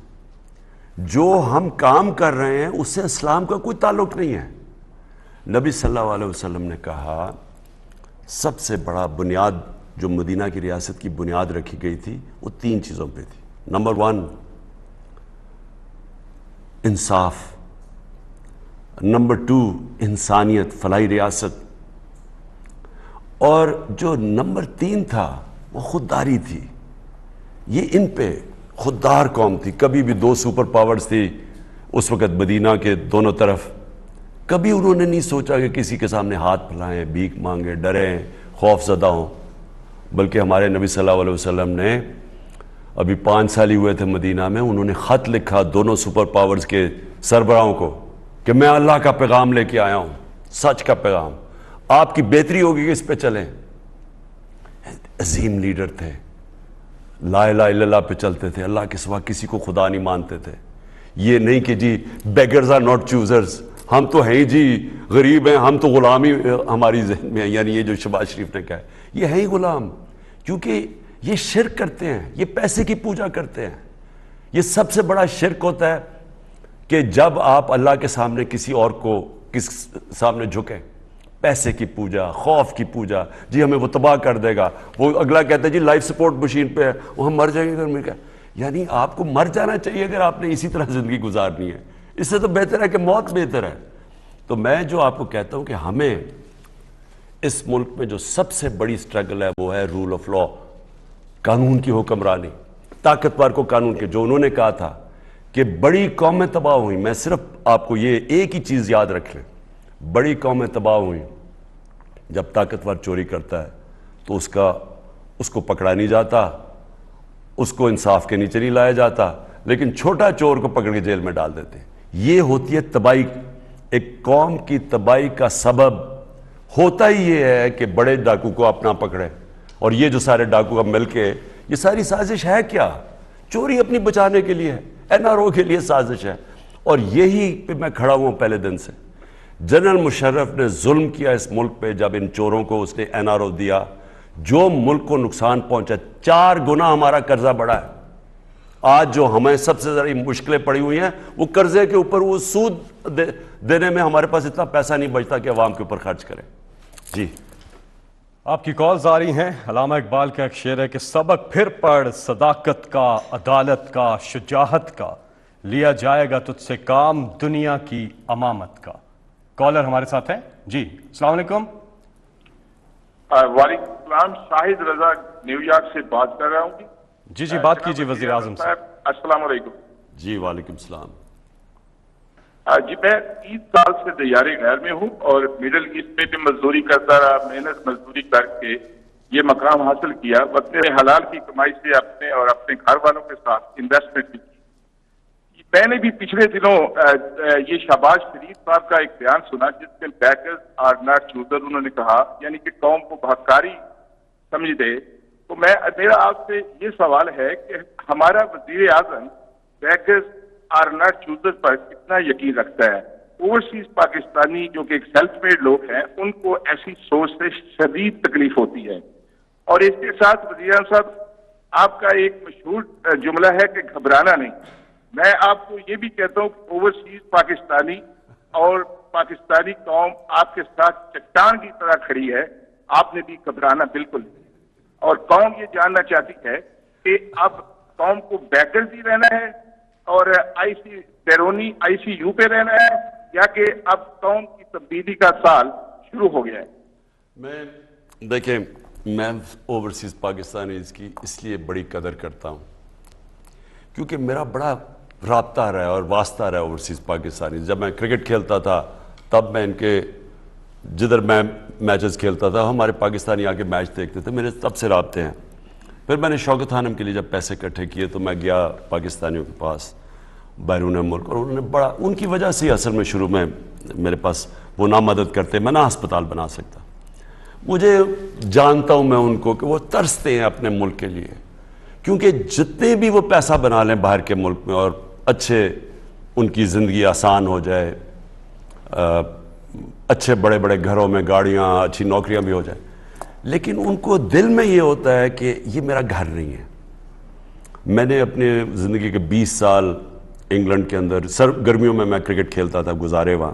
جو ہم کام کر رہے ہیں اس سے اسلام کا کوئی تعلق نہیں ہے. نبی صلی اللہ علیہ وسلم نے کہا سب سے بڑا بنیاد جو مدینہ کی ریاست کی بنیاد رکھی گئی تھی وہ 3 چیزوں پہ تھی. نمبر 1 انصاف، نمبر 2 انسانیت، فلاحی ریاست، اور جو نمبر 3 تھا وہ خودداری تھی. یہ ان پہ خوددار قوم تھی. کبھی بھی 2 سپر پاورز تھی اس وقت مدینہ کے دونوں طرف، کبھی انہوں نے نہیں سوچا کہ کسی کے سامنے ہاتھ پھیلائیں، بھیک مانگیں، ڈریں، خوف زدہ ہوں. بلکہ ہمارے نبی صلی اللہ علیہ وسلم نے ابھی 5 سال ہی ہوئے تھے مدینہ میں، انہوں نے خط لکھا دونوں سپر پاورز کے سربراہوں کو کہ میں اللہ کا پیغام لے کے آیا ہوں، سچ کا پیغام، آپ کی بہتری ہوگی کہ اس پہ چلیں. عظیم لیڈر تھے، لا الہ الا اللہ پہ چلتے تھے، اللہ کے سوا کسی کو خدا نہیں مانتے تھے. یہ نہیں کہ جی بیگرز آر ناٹ چوزرز، ہم تو ہیں جی غریب ہیں، ہم تو غلام ہی ہماری ذہن میں ہے. یعنی یہ جو شہباز شریف نے کہا ہے یہ ہے ہی غلام، کیونکہ یہ شرک کرتے ہیں، یہ پیسے کی پوجا کرتے ہیں. یہ سب سے بڑا شرک ہوتا ہے کہ جب آپ اللہ کے سامنے کسی اور کو کس سامنے جھکیں، پیسے کی پوجا، خوف کی پوجا، جی ہمیں وہ تباہ کر دے گا. وہ اگلا کہتا ہے جی لائف سپورٹ مشین پہ ہے، وہ ہم مر جائیں گے. گھر میں کیا، یعنی آپ کو مر جانا چاہیے اگر آپ نے اسی طرح زندگی گزارنی ہے. اس سے تو بہتر ہے کہ موت بہتر ہے. تو میں جو آپ کو کہتا ہوں کہ ہمیں اس ملک میں جو سب سے بڑی سٹرگل ہے وہ ہے رول آف لا، قانون کی حکمرانی، طاقتور کو قانون کے. جو انہوں نے کہا تھا کہ بڑی قومیں تباہ ہوئیں، میں صرف آپ کو یہ ایک ہی چیز یاد رکھ لیں، بڑی قومیں تباہ ہوئیں جب طاقتور چوری کرتا ہے تو اس کو پکڑا نہیں جاتا، اس کو انصاف کے نیچے نہیں لایا جاتا، لیکن چھوٹا چور کو پکڑ کے جیل میں ڈال دیتے ہیں. یہ ہوتی ہے تباہی. ایک قوم کی تباہی کا سبب ہوتا ہی یہ ہے کہ بڑے ڈاکو کو اپنا پکڑے. اور یہ جو سارے ڈاکو اب مل کے، یہ ساری سازش ہے کیا؟ چوری اپنی بچانے کے لیے ہے، NRO کے لیے سازش ہے. اور یہی پہ میں کھڑا ہوں پہلے دن سے. جنرل مشرف نے ظلم کیا اس ملک پہ جب ان چوروں کو اس نے NRO دیا، جو ملک کو نقصان پہنچا. 4 گنا ہمارا قرضہ بڑھا ہے. آج جو ہمیں سب سے زیادہ مشکلیں پڑی ہوئی ہیں وہ قرضے کے اوپر، وہ سود دینے میں ہمارے پاس اتنا پیسہ نہیں بچتا کہ عوام کے اوپر خرچ کریں. جی آپ کی کالز آ رہی ہیں. علامہ اقبال کا ایک شعر ہے کہ سبق پھر پڑھ صداقت کا، عدالت کا، شجاعت کا، لیا جائے گا تجھ سے کام دنیا کی امامت کا. کالر ہمارے ساتھ ہیں. جی السلام علیکم. وعلیکم السلام. شاہد رضا نیو یارک سے بات کر رہا ہوں. جی بات کیجیے وزیر اعظم صاحب. السلام علیکم. جی وعلیکم السلام. جی میں 30 سال سے دیار غیر میں ہوں اور مڈل ایسٹ میں بھی مزدوری کرتا رہا, محنت مزدوری کر کے یہ مقام حاصل کیا. اپنے حلال کی کمائی سے اپنے اور اپنے گھر والوں کے ساتھ انویسٹمنٹ بھی کی. میں نے بھی پچھلے دنوں یہ شہباز شریف صاحب کا ایک بیان سنا جس میں بیکرز آر ناٹ چوزر انہوں نے کہا, یعنی کہ قوم کو بھکاری سمجھ دے. تو میرا آپ سے یہ سوال ہے کہ ہمارا وزیر اعظم بیکرز آر ناٹ چوزر پر کتنا یقین رکھتا ہے؟ اوورسیز پاکستانی جو کہ ایک سیلف میڈ لوگ ہیں ان کو ایسی سوچ سے شدید تکلیف ہوتی ہے. اور اس کے ساتھ وزیر اعظم صاحب آپ کا ایک مشہور جملہ ہے کہ گھبرانا نہیں. میں آپ کو یہ بھی کہتا ہوں کہ اوورسیز پاکستانی اور پاکستانی قوم آپ کے ساتھ چٹان کی طرح کھڑی ہے, آپ نے بھی گھبرانا بالکل نہیں. اور قوم یہ جاننا چاہتی ہے کہ اب قوم کو بیکرز ہی رہنا ہے اور بیرونی آئی سی یو پہ رہنا ہے, یا کہ اب قوم کی تبدیلی کا سال شروع ہو گیا ہے؟ دیکھیں, میں اوورسیز پاکستانیز کی اس لیے بڑی قدر کرتا ہوں کیونکہ میرا بڑا رابطہ رہا ہے اور واسطہ رہا ہے اوورسیز پاکستانیز. جب میں کرکٹ کھیلتا تھا تب میں ان کے جدھر میں میچز کھیلتا تھا ہمارے پاکستانی آ کے میچ دیکھتے تھے, میرے تب سے رابطے ہیں. پھر میں نے شوکت خانم کے لیے جب پیسے اکٹھے کیے تو میں گیا پاکستانیوں کے پاس بیرون ملک, اور انہوں نے بڑا, ان کی وجہ سے اصل میں شروع میں میرے پاس وہ نہ مدد کرتے, میں نہ ہسپتال بنا سکتا. مجھے جانتا ہوں میں ان کو کہ وہ ترستے ہیں اپنے ملک کے لیے, کیونکہ جتنے بھی وہ پیسہ بنا لیں باہر کے ملک میں اور اچھے ان کی زندگی آسان ہو جائے, اچھے بڑے بڑے گھروں میں گاڑیاں, اچھی نوکریاں بھی ہو جائیں, لیکن ان کو دل میں یہ ہوتا ہے کہ یہ میرا گھر نہیں ہے. میں نے اپنے زندگی کے 20 سال انگلینڈ کے اندر گرمیوں میں کرکٹ کھیلتا تھا گزارے وہاں,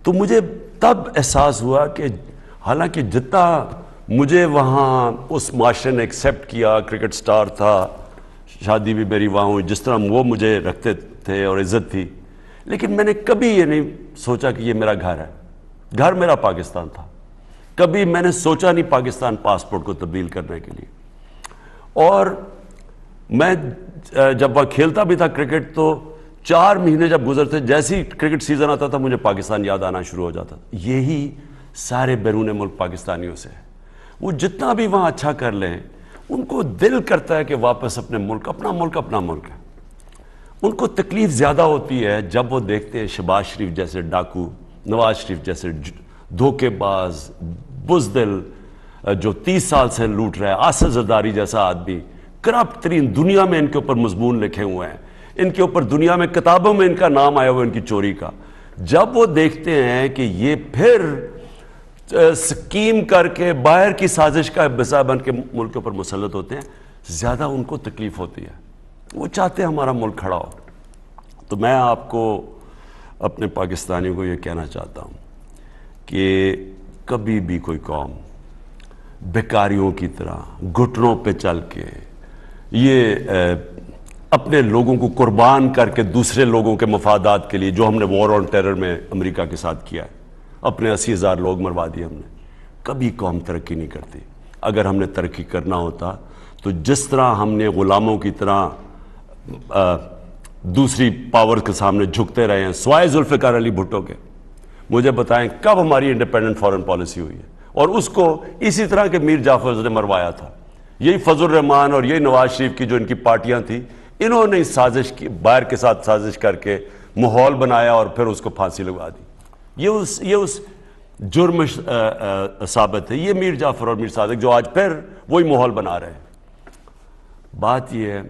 تو مجھے تب احساس ہوا کہ حالانکہ جتنا مجھے وہاں اس معاشرے نے ایکسیپٹ کیا, کرکٹ سٹار تھا, شادی بھی میری وہاں ہوئی, جس طرح وہ مجھے رکھتے تھے اور عزت تھی, لیکن میں نے کبھی یہ نہیں سوچا کہ یہ میرا گھر ہے. گھر میرا پاکستان تھا. کبھی میں نے سوچا نہیں پاکستان پاسپورٹ کو تبدیل کرنے کے لیے. اور میں جب وہاں کھیلتا بھی تھا کرکٹ تو 4 مہینے جب گزرتے جیسے ہی کرکٹ سیزن آتا تھا مجھے پاکستان یاد آنا شروع ہو جاتا. یہی سارے بیرون ملک پاکستانیوں سے ہے, وہ جتنا بھی وہاں اچھا کر لیں ان کو دل کرتا ہے کہ واپس اپنے ملک, اپنا ملک ہے. ان کو تکلیف زیادہ ہوتی ہے جب وہ دیکھتے ہیں شہباز شریف جیسے ڈاکو, نواز شریف جیسے دھوکے باز, بزدل جو 30 سال سے لوٹ رہا ہے, آصف زرداری جیسا آدمی, کرپٹ ترین, دنیا میں ان کے اوپر مضمون لکھے ہوئے ہیں, ان کے اوپر دنیا میں کتابوں میں ان کا نام آیا ہوا ان کی چوری کا. جب وہ دیکھتے ہیں کہ یہ پھر سکیم کر کے باہر کی سازش کا حصہ بن کے ملک کے اوپر مسلط ہوتے ہیں, زیادہ ان کو تکلیف ہوتی ہے. وہ چاہتے ہیں ہمارا ملک کھڑا ہو. تو میں آپ کو اپنے پاکستانیوں کو یہ کہنا چاہتا ہوں کہ کبھی بھی کوئی قوم بیکاریوں کی طرح گھٹنوں پہ چل کے یہ اپنے لوگوں کو قربان کر کے دوسرے لوگوں کے مفادات کے لیے, جو ہم نے وار آن ٹیرر میں امریکہ کے ساتھ کیا ہے, اپنے 80,000 لوگ مروا دیے ہم نے, کبھی قوم ترقی نہیں کرتی. اگر ہم نے ترقی کرنا ہوتا تو جس طرح ہم نے غلاموں کی طرح دوسری پاور کے سامنے جھکتے رہے ہیں, سوائے ذوالفقار علی بھٹو کے, مجھے بتائیں کب ہماری انڈیپینڈنٹ فارن پالیسی ہوئی ہے؟ اور اس کو اسی طرح کے میر جعفر نے مروایا تھا. یہی فضل الرحمان اور یہی نواز شریف کی جو ان کی پارٹیاں تھیں, انہوں نے سازش کی, باہر کے ساتھ سازش کر کے ماحول بنایا اور پھر اس کو پھانسی لگوا دی. یہ اس جرم ثابت ہے. یہ میر جعفر اور میر صادق جو آج پھر وہی ماحول بنا رہے ہیں. بات یہ ہے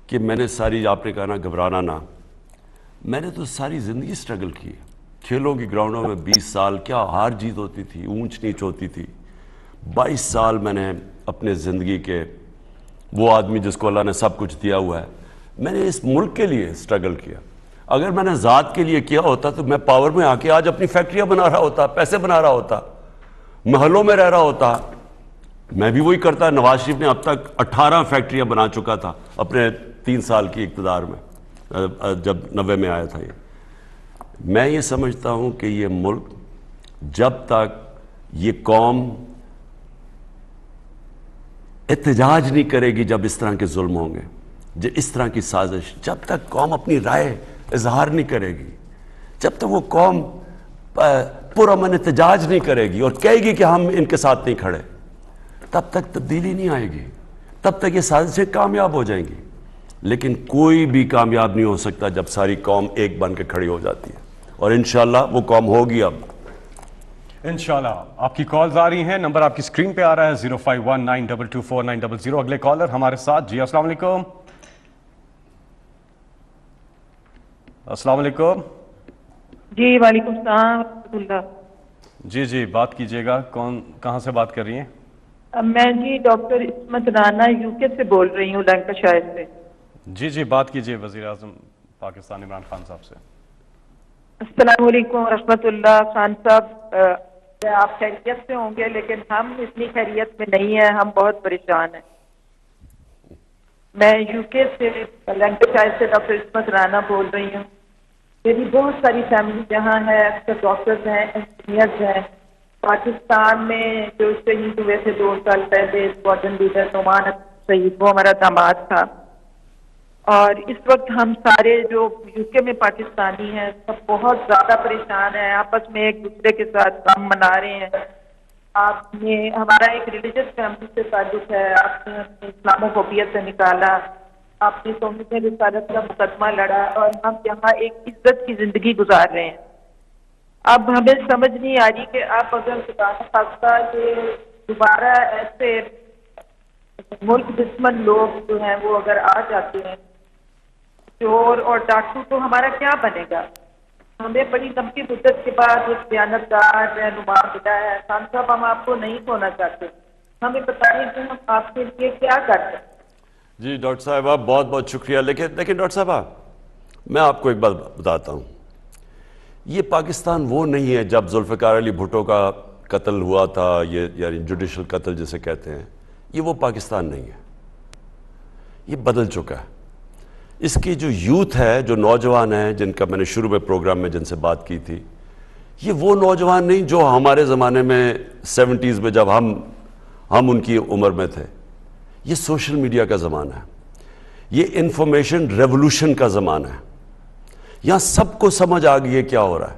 کہ میں نے ساری, آپ نے کہا نا گھبرانا نہ, میں نے تو ساری زندگی سٹرگل کی. کھیلوں کی گراؤنڈوں میں 20 سال کیا ہار جیت ہوتی تھی, اونچ نیچ ہوتی تھی. 22 سال میں نے اپنے زندگی کے, وہ آدمی جس کو اللہ نے سب کچھ دیا ہوا ہے, میں نے اس ملک کے لیے سٹرگل کیا. اگر میں نے ذات کے لیے کیا ہوتا تو میں پاور میں آ کے آج اپنی فیکٹریاں بنا رہا ہوتا, پیسے بنا رہا ہوتا, محلوں میں رہ رہا ہوتا. میں بھی وہی کرتا. نواز شریف نے اب تک 18 فیکٹریاں بنا چکا تھا اپنے 3 سال کی اقتدار میں, جب 90 میں آیا تھا. میں یہ سمجھتا ہوں کہ یہ ملک جب تک یہ قوم احتجاج نہیں کرے گی, جب اس طرح کے ظلم ہوں گے, اس طرح کی سازش, جب تک قوم اپنی رائے اظہار نہیں کرے گی، جب تک وہ قوم پرامن احتجاج نہیں کرے گی اور کہے گی کہ ہم ان کے ساتھ نہیں کھڑے، تب تک تبدیلی نہیں آئے گی، تب تک یہ سازشیں کامیاب ہو جائیں گی۔ لیکن کوئی بھی کامیاب نہیں ہو سکتا جب ساری قوم ایک بن کے کھڑی ہو جاتی ہے، اور انشاءاللہ وہ قوم ہوگی اب انشاءاللہ۔ آپ کی کالز آ رہی ہیں، نمبر آپ کی اسکرین پہ آ رہا ہے 0519224900۔ اگلے کالر ہمارے ساتھ۔ جی السلام علیکم۔ السلام علیکم۔ جی وعلیکم السلام ورحمۃ اللہ۔ جی بات کیجیے گا، کون کہاں سے بات کر رہی ہیں؟ میں جی ڈاکٹر عصمت رانا یو کے سے بول رہی ہوں، لینکاشائر سے۔ جی بات کیجیے وزیر اعظم پاکستان عمران خان صاحب سے۔ السلام علیکم ورحمۃ اللہ۔ خان صاحب آپ خیریت سے ہوں گے، لیکن ہم اتنی خیریت میں نہیں ہیں، ہم بہت پریشان ہیں۔ میں یو کے سے لینکاشائر سے ڈاکٹر عصمت رانا بول رہی ہوں۔ میری بہت ساری فیملی جہاں ہے، اکثر ڈاکٹرز ہیں، انجینئرز ہیں۔ پاکستان میں جو شہید ہوئے تھے 2 سال پہلے، اسکواڈرن لیڈر نعمان شہید، وہ ہمارا داماد تھا۔ اور اس وقت ہم سارے جو یو کے میں پاکستانی ہیں سب بہت زیادہ پریشان ہیں، آپس میں ایک دوسرے کے ساتھ کام منا رہے ہیں۔ آپ نے ہمارا ایک ریلیجس فیملی سے تعلق ہے، آپ نے اسلاموفوبیا سے نکالا، آپ نے توہین رسالت کا مقدمہ لڑا، اور ہم یہاں ایک عزت کی زندگی گزار رہے ہیں۔ اب ہمیں سمجھ نہیں آ رہی کہ آپ اگر خدا نخواستہ یہ دوبارہ ایسے ملک دشمن لوگ جو ہیں وہ اگر آ جاتے ہیں چور اور ڈاکو، تو ہمارا کیا بنے گا؟ ہمیں بڑی لمبی مدت کے بعد ایک دیانتدار رہنما ملا ہے۔ خان صاحب ہم آپ کو نہیں کھونا چاہتے، ہمیں بتائیں کہ ہم آپ کے لیے کیا کر سکتے ہیں۔ جی ڈاکٹر صاحبہ بہت بہت شکریہ۔ لیکن ڈاکٹر صاحبہ میں آپ کو ایک بات بتاتا ہوں، یہ پاکستان وہ نہیں ہے جب ذوالفقار علی بھٹو کا قتل ہوا تھا، یہ یعنی جوڈیشل قتل جسے کہتے ہیں، یہ وہ پاکستان نہیں ہے، یہ بدل چکا ہے۔ اس کی جو یوتھ ہے، جو نوجوان ہیں جن کا میں نے شروع میں پروگرام میں جن سے بات کی تھی، یہ وہ نوجوان نہیں جو ہمارے زمانے میں 70s میں جب ہم ان کی عمر میں تھے۔ یہ سوشل میڈیا کا زمانہ ہے، یہ انفارمیشن ریولوشن کا زمانہ ہے۔ یہاں سب کو سمجھ آ گئی ہے کیا ہو رہا ہے۔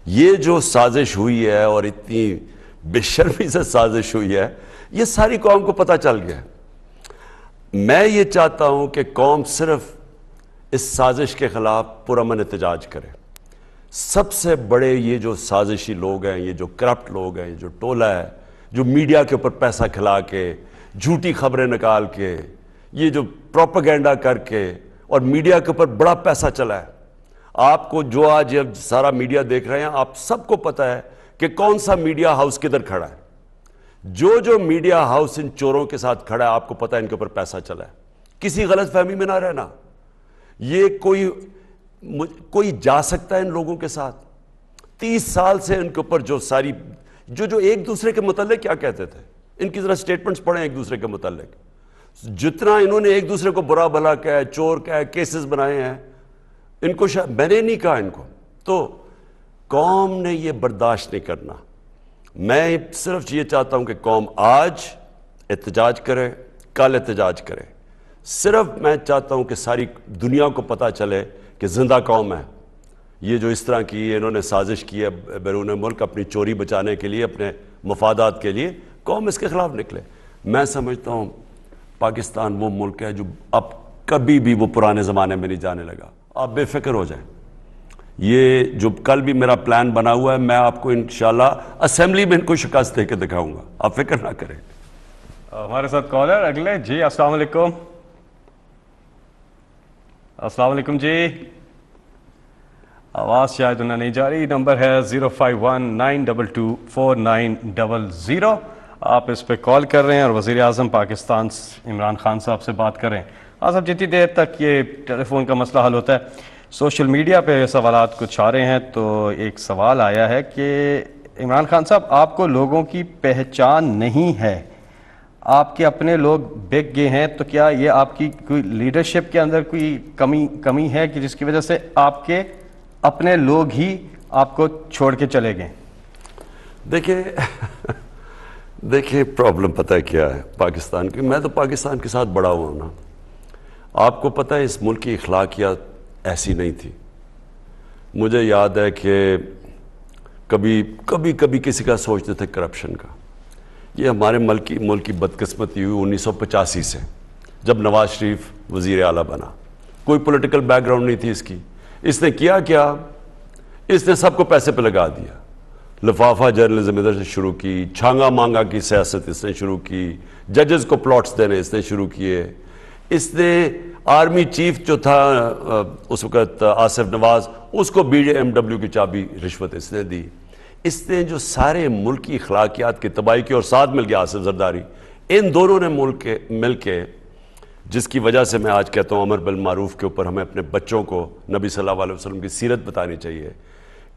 یہ جو سازش ہوئی ہے اور اتنی بے شرمی سے سازش ہوئی ہے، یہ ساری قوم کو پتہ چل گیا ہے۔ میں یہ چاہتا ہوں کہ قوم صرف اس سازش کے خلاف پرامن احتجاج کرے۔ سب سے بڑے یہ جو سازشی لوگ ہیں، یہ جو کرپٹ لوگ ہیں، یہ جو ٹولہ ہے، جو میڈیا کے اوپر پیسہ کھلا کے، جھوٹی خبریں نکال کے، یہ جو پروپیگنڈا کر کے، اور میڈیا کے اوپر بڑا پیسہ چلا ہے۔ آپ کو جو آج سارا میڈیا دیکھ رہے ہیں، آپ سب کو پتہ ہے کہ کون سا میڈیا ہاؤس کدھر کھڑا ہے۔ جو میڈیا ہاؤس ان چوروں کے ساتھ کھڑا ہے، آپ کو پتہ ہے ان کے اوپر پیسہ چلا ہے۔ کسی غلط فہمی میں نہ رہنا۔ یہ کوئی جا سکتا ہے ان لوگوں کے ساتھ؟ 30 سال سے ان کے اوپر جو ایک دوسرے کے متعلق کیا کہتے تھے، ان کی ذرا سٹیٹمنٹس پڑھیں ایک دوسرے کے متعلق۔ جتنا انہوں نے ایک دوسرے کو برا بھلا کہا، چور کہا، کیسز بنائے ہیں، ان کو میں نے نہیں کہا ان کو، تو قوم نے یہ برداشت نہیں کرنا۔ میں صرف یہ چاہتا ہوں کہ قوم آج احتجاج کرے، کل احتجاج کرے۔ صرف میں چاہتا ہوں کہ ساری دنیا کو پتہ چلے کہ زندہ قوم ہے۔ یہ جو اس طرح کی انہوں نے سازش کی ہے بیرون ملک اپنی چوری بچانے کے لیے، اپنے مفادات کے لیے، قوم اس کے خلاف نکلے۔ میں سمجھتا ہوں پاکستان وہ ملک ہے جو اب کبھی بھی وہ پرانے زمانے میں نہیں جانے لگا۔ آپ بے فکر ہو جائیں۔ یہ جو کل بھی میرا پلان بنا ہوا ہے، میں آپ کو انشاءاللہ اسمبلی میں ان کو شکست دے کے دکھاؤں گا، آپ فکر نہ کریں۔ ہمارے ساتھ کالر اگلے۔ جی السلام علیکم۔ السلام علیکم جی، آواز شاید انہیں نہیں جا رہی۔ نمبر ہے 0519224900۔ آپ اس پہ کال کر رہے ہیں اور وزیر اعظم پاکستان عمران خان صاحب سے بات کر رہے ہیں۔ صاحب جتنی دیر تک یہ ٹیلی فون کا مسئلہ حل ہوتا ہے، سوشل میڈیا پہ سوالات کچھ آ رہے ہیں۔ تو ایک سوال آیا ہے کہ عمران خان صاحب، آپ کو لوگوں کی پہچان نہیں ہے، آپ کے اپنے لوگ بک گئے ہیں، تو کیا یہ آپ کی کوئی لیڈرشپ کے اندر کوئی کمی ہے کہ جس کی وجہ سے آپ کے اپنے لوگ ہی آپ کو چھوڑ کے چلے گئے؟ دیکھیں پرابلم پتہ ہے کیا ہے پاکستان کی؟ میں تو پاکستان کے ساتھ بڑا ہوا ہوں نا۔ آپ کو پتہ ہے اس ملک کی اخلاقیات ایسی نہیں تھی. مجھے یاد ہے کہ کبھی کسی کا سوچتے تھے کرپشن کا. یہ ہمارے ملک کی بدقسمتی ہوئی 1985 سے جب نواز شریف وزیر اعلیٰ بنا. کوئی پولیٹیکل بیک گراؤنڈ نہیں تھی اس کی. اس نے کیا اس نے سب کو پیسے پہ لگا دیا. لفافہ جرنلزم ادھر سے شروع کی, چھانگا مانگا کی سیاست اس نے شروع کی, ججز کو پلاٹس دینے اس نے شروع کیے. اس نے آرمی چیف جو تھا اس وقت آصف نواز, اس کو BMW کی چابی رشوت اس نے دی. اس نے جو سارے ملک کی اخلاقیات کی تباہی کی, اور ساتھ مل گیا آصف زرداری. ان دونوں نے مل کے جس کی وجہ سے میں آج کہتا ہوں امر بالمعروف کے اوپر ہمیں اپنے بچوں کو نبی صلی اللہ علیہ وسلم کی سیرت بتانی چاہیے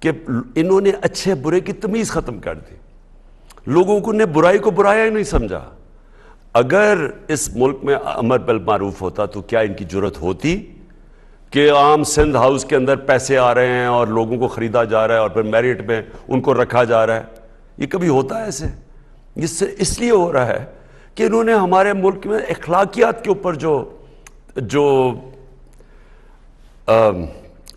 کہ انہوں نے اچھے برے کی تمیز ختم کر دی. لوگوں نے برائی کو برایا ہی نہیں سمجھا. اگر اس ملک میں امر بالمعروف ہوتا تو کیا ان کی جرت ہوتی کہ عام سندھ ہاؤس کے اندر پیسے آ رہے ہیں اور لوگوں کو خریدا جا رہا ہے اور پھر میرٹ میں ان کو رکھا جا رہا ہے؟ یہ کبھی ہوتا ہے ایسے؟ اس لیے ہو رہا ہے کہ انہوں نے ہمارے ملک میں اخلاقیات کے اوپر جو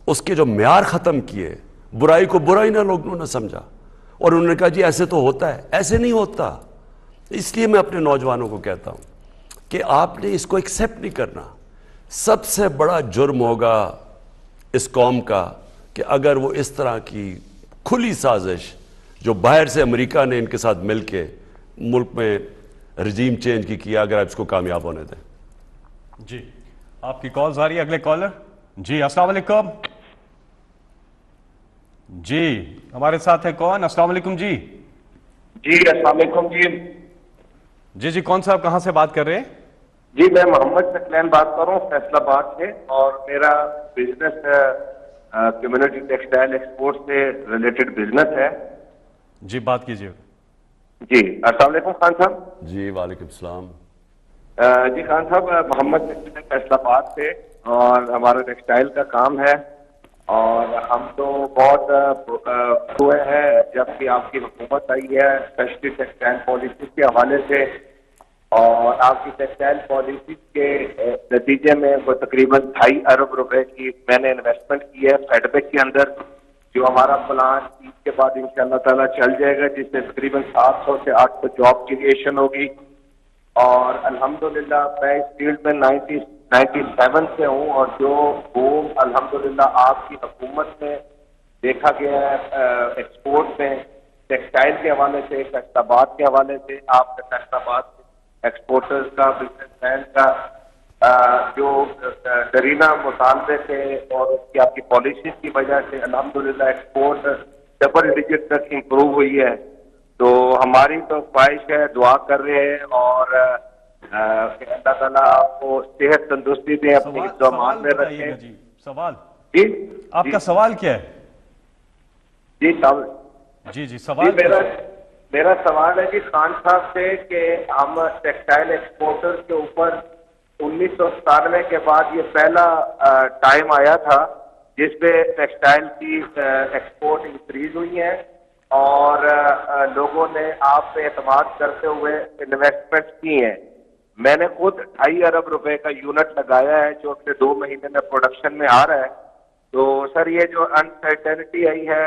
اس کے جو معیار ختم کیے, برائی کو برائی نہ لوگوں نے سمجھا, اور انہوں نے کہا جی ایسے تو ہوتا ہے. ایسے نہیں ہوتا. اس لیے میں اپنے نوجوانوں کو کہتا ہوں کہ آپ نے اس کو ایکسیپٹ نہیں کرنا. سب سے بڑا جرم ہوگا اس قوم کا کہ اگر وہ اس طرح کی کھلی سازش جو باہر سے امریکہ نے ان کے ساتھ مل کے ملک میں رجیم چینج کی اگر آپ اس کو کامیاب ہونے دیں. جی آپ کی کالز آ رہی ہے. اگلے کالر. جی السلام علیکم. جی ہمارے ساتھ ہے کون؟ السلام علیکم. جی السلام علیکم. جی کون صاحب کہاں سے بات کر رہے ہیں؟ جی میں محمد ثقلین بات کر رہا ہوں فیصل آباد سے, اور میرا بزنس کمیونٹی ٹیکسٹائل ایکسپورٹ سے ریلیٹڈ بزنس ہے. جی بات کیجیے. جی السلام علیکم خان صاحب. جی وعلیکم السلام. جی خان صاحب, محمد فیصل آباد سے, اور ہمارا ٹیکسٹائل کا کام ہے, اور ہم تو بہت ہوئے ہیں جب کہ آپ کی حکومت آئی ہے اسپیشلی ٹیکسٹائل پالیسیز کے حوالے سے, اور آپ کی ٹیکسٹائل پالیسیز کے نتیجے میں وہ تقریباً 2.5 ارب روپے کی میں نے انویسٹمنٹ کی ہے فیڈ بیک کے اندر, جو ہمارا پلان عید کے بعد انشاءاللہ تعالیٰ چل جائے گا, جس سے تقریباً 700 سے 800 جاب کریشن ہوگی. اور الحمدللہ میں اس فیلڈ میں 97 سے ہوں, اور جو بوم الحمدللہ آپ کی حکومت میں دیکھا گیا ہے ایکسپورٹ میں ٹیکسٹائل کے حوالے سے, فیصل آباد کے حوالے سے, آپ کے فیصل آباد ایکسپورٹرز کا, بزنس مین کا جو ڈرینا مطالبے تھے اور اس کی آپ کی پالیسیز کی وجہ سے الحمدللہ ایکسپورٹ ڈبل ڈیجٹ تک امپروو ہوئی ہے. تو ہماری تو خواہش ہے, دعا کر رہے ہیں, اور کہ اللہ تعالیٰ آپ کو صحت تندرستی دے, اپنی حفظ و امان میں رکھیں. جی سوال. جی آپ کا سوال کیا ہے؟ جی سوال. میرا سوال ہے جی خان صاحب سے کہ ہم ٹیکسٹائل ایکسپورٹر کے اوپر 1997 کے بعد یہ پہلا ٹائم آیا تھا جس پہ ٹیکسٹائل کی ایکسپورٹ انکریز ہوئی ہے, اور لوگوں نے آپ پہ اعتماد کرتے ہوئے انویسٹمنٹ کی ہیں. میں نے خود 2.5 ارب روپے کا یونٹ لگایا ہے جو اگلے 2 مہینے میں پروڈکشن میں آ رہا ہے. تو سر یہ جو انسرٹینٹی آئی ہے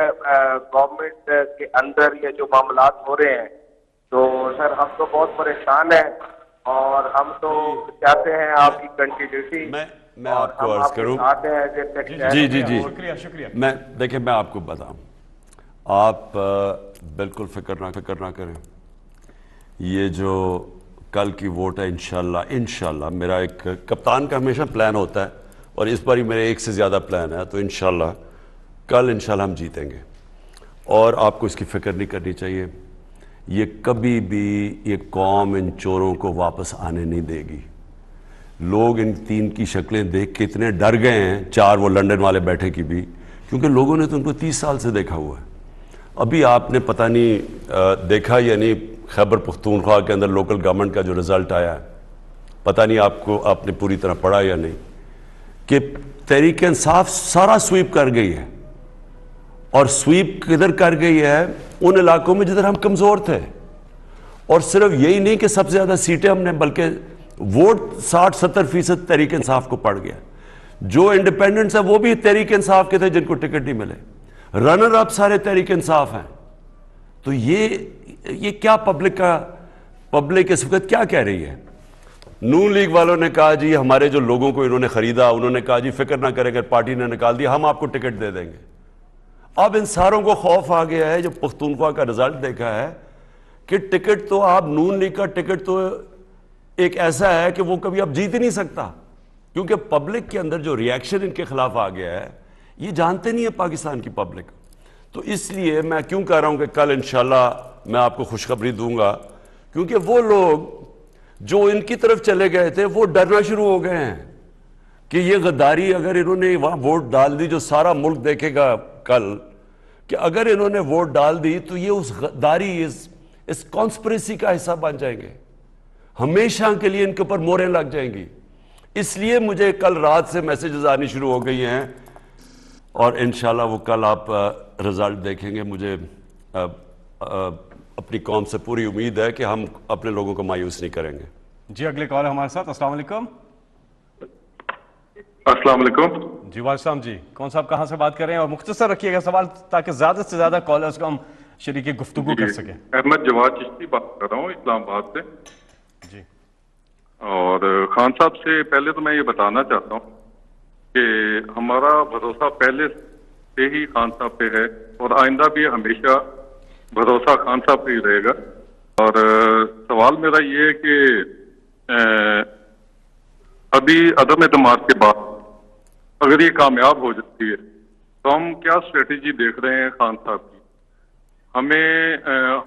گورنمنٹ کے اندر, یہ جو معاملات ہو رہے ہیں, تو سر ہم تو بہت پریشان ہیں, اور ہم تو چاہتے ہیں آپ کی کنٹینیوٹی. میں آپ کو عرض کروں. جی شکریہ. دیکھیں میں آپ کو بتاؤں, آپ بالکل فکر نہ کریں. یہ جو کل کی ووٹ ہے انشاءاللہ میرا ایک کپتان کا ہمیشہ پلان ہوتا ہے, اور اس بار ہی میرے ایک سے زیادہ پلان ہے, تو انشاءاللہ کل انشاءاللہ ہم جیتیں گے. اور آپ کو اس کی فکر نہیں کرنی چاہیے. یہ کبھی بھی یہ قوم ان چوروں کو واپس آنے نہیں دے گی. لوگ ان 3 کی شکلیں دیکھ کے اتنے ڈر گئے ہیں, 4 وہ لنڈن والے بیٹھے کی بھی, کیونکہ لوگوں نے تو ان کو 30 سال سے دیکھا ہوا ہے. ابھی آپ نے پتہ نہیں دیکھا یا نہیں, خیبر پختونخوا کے اندر لوکل گورنمنٹ کا جو رزلٹ آیا ہے, پتہ نہیں آپ نے پوری طرح پڑھا یا نہیں, کہ تحریک انصاف سارا سویپ کر گئی ہے. اور سویپ کدھر کر گئی ہے؟ ان علاقوں میں جدھر ہم کمزور تھے. اور صرف یہی نہیں کہ سب سے زیادہ سیٹیں ہم نے, بلکہ ووٹ 60-70% تحریک انصاف کو پڑ گیا. جو انڈیپینڈنٹس ہیں وہ بھی تحریک انصاف کے تھے جن کو ٹکٹ نہیں ملے، رنر اپ سارے تحریک انصاف ہیں. تو یہ کیا پبلک اس وقت کیا کہہ رہی ہے؟ نون لیگ والوں نے کہا جی ہمارے جو لوگوں کو انہوں نے خریدا، انہوں نے کہا جی فکر نہ کریں، اگر پارٹی نے نکال دیا ہم آپ کو ٹکٹ دے دیں گے. اب ان ساروں کو خوف آ گیا ہے جو پختونخوا کا رزلٹ دیکھا ہے کہ ٹکٹ تو آپ نون لیگ کا ٹکٹ تو ایک ایسا ہے کہ وہ کبھی اب جیت ہی نہیں سکتا، کیونکہ پبلک کے اندر جو ریاکشن ان کے خلاف آ گیا ہے یہ جانتے نہیں ہے پاکستان کی پبلک. تو اس لیے میں کیوں کہہ رہا ہوں کہ کل انشاءاللہ میں آپ کو خوشخبری دوں گا، کیونکہ وہ لوگ جو ان کی طرف چلے گئے تھے وہ ڈرنا شروع ہو گئے ہیں کہ یہ غداری اگر انہوں نے وہاں ووٹ ڈال دی، جو سارا ملک دیکھے گا کل کہ اگر انہوں نے ووٹ ڈال دی تو یہ اس غداری اس کانسپریسی کا حصہ بن جائیں گے، ہمیشہ کے لیے ان کے اوپر موریں لگ جائیں گی. اس لیے مجھے کل رات سے میسیجز آنی شروع ہو گئی ہیں اور انشاءاللہ وہ کل آپ رزلٹ دیکھیں گے. مجھے اپنی قوم سے پوری امید ہے کہ ہم اپنے لوگوں کو مایوس نہیں کریں گے. جی اگلے کال ہے ہمارے ساتھ. السلام علیکم. السلام علیکم. جی وعلیکم السلام. جی کون صاحب کہاں سے بات کر رہے ہیں اور مختصر رکھیے گا سوال تاکہ زیادہ سے زیادہ کالرز کو ہم شریک گفتگو کر سکیں. احمد جواد چشتی بات کر رہا ہوں اسلام آباد سے. جی اور خان صاحب سے پہلے تو میں یہ بتانا چاہتا ہوں کہ ہمارا بھروسہ پہلے سے ہی خان صاحب پہ ہے اور آئندہ بھی ہمیشہ بھروسہ خان صاحب پہ ہی رہے گا. اور سوال میرا یہ ہے کہ ابھی عدم اعتماد کے بعد اگر یہ کامیاب ہو جاتی ہے تو ہم کیا اسٹریٹجی دیکھ رہے ہیں خان صاحب کی؟ ہمیں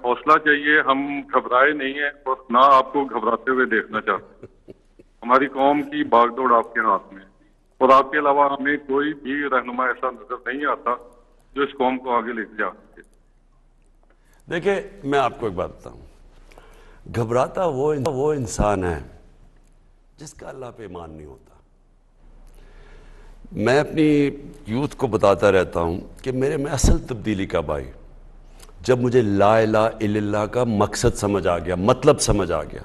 حوصلہ چاہیے، ہم گھبرائے نہیں ہیں اور نہ آپ کو گھبراتے ہوئے دیکھنا چاہتے ہیں. ہماری قوم کی باغ دوڑ آپ کے ہاتھ میں ہے اور آپ کے علاوہ ہمیں کوئی بھی رہنما ایسا نظر نہیں آتا جو اس قوم کو آگے لے کے جا سکے. دیکھیں میں آپ کو ایک بات بتاؤں، گھبراتا وہ انسان ہے جس کا اللہ پہ ایمان نہیں ہوتا. میں اپنی یوتھ کو بتاتا رہتا ہوں کہ میرے میں اصل تبدیلی کب آئی؟ جب مجھے لا الہ الا اللہ کا مقصد سمجھ آ گیا، مطلب سمجھ آ گیا.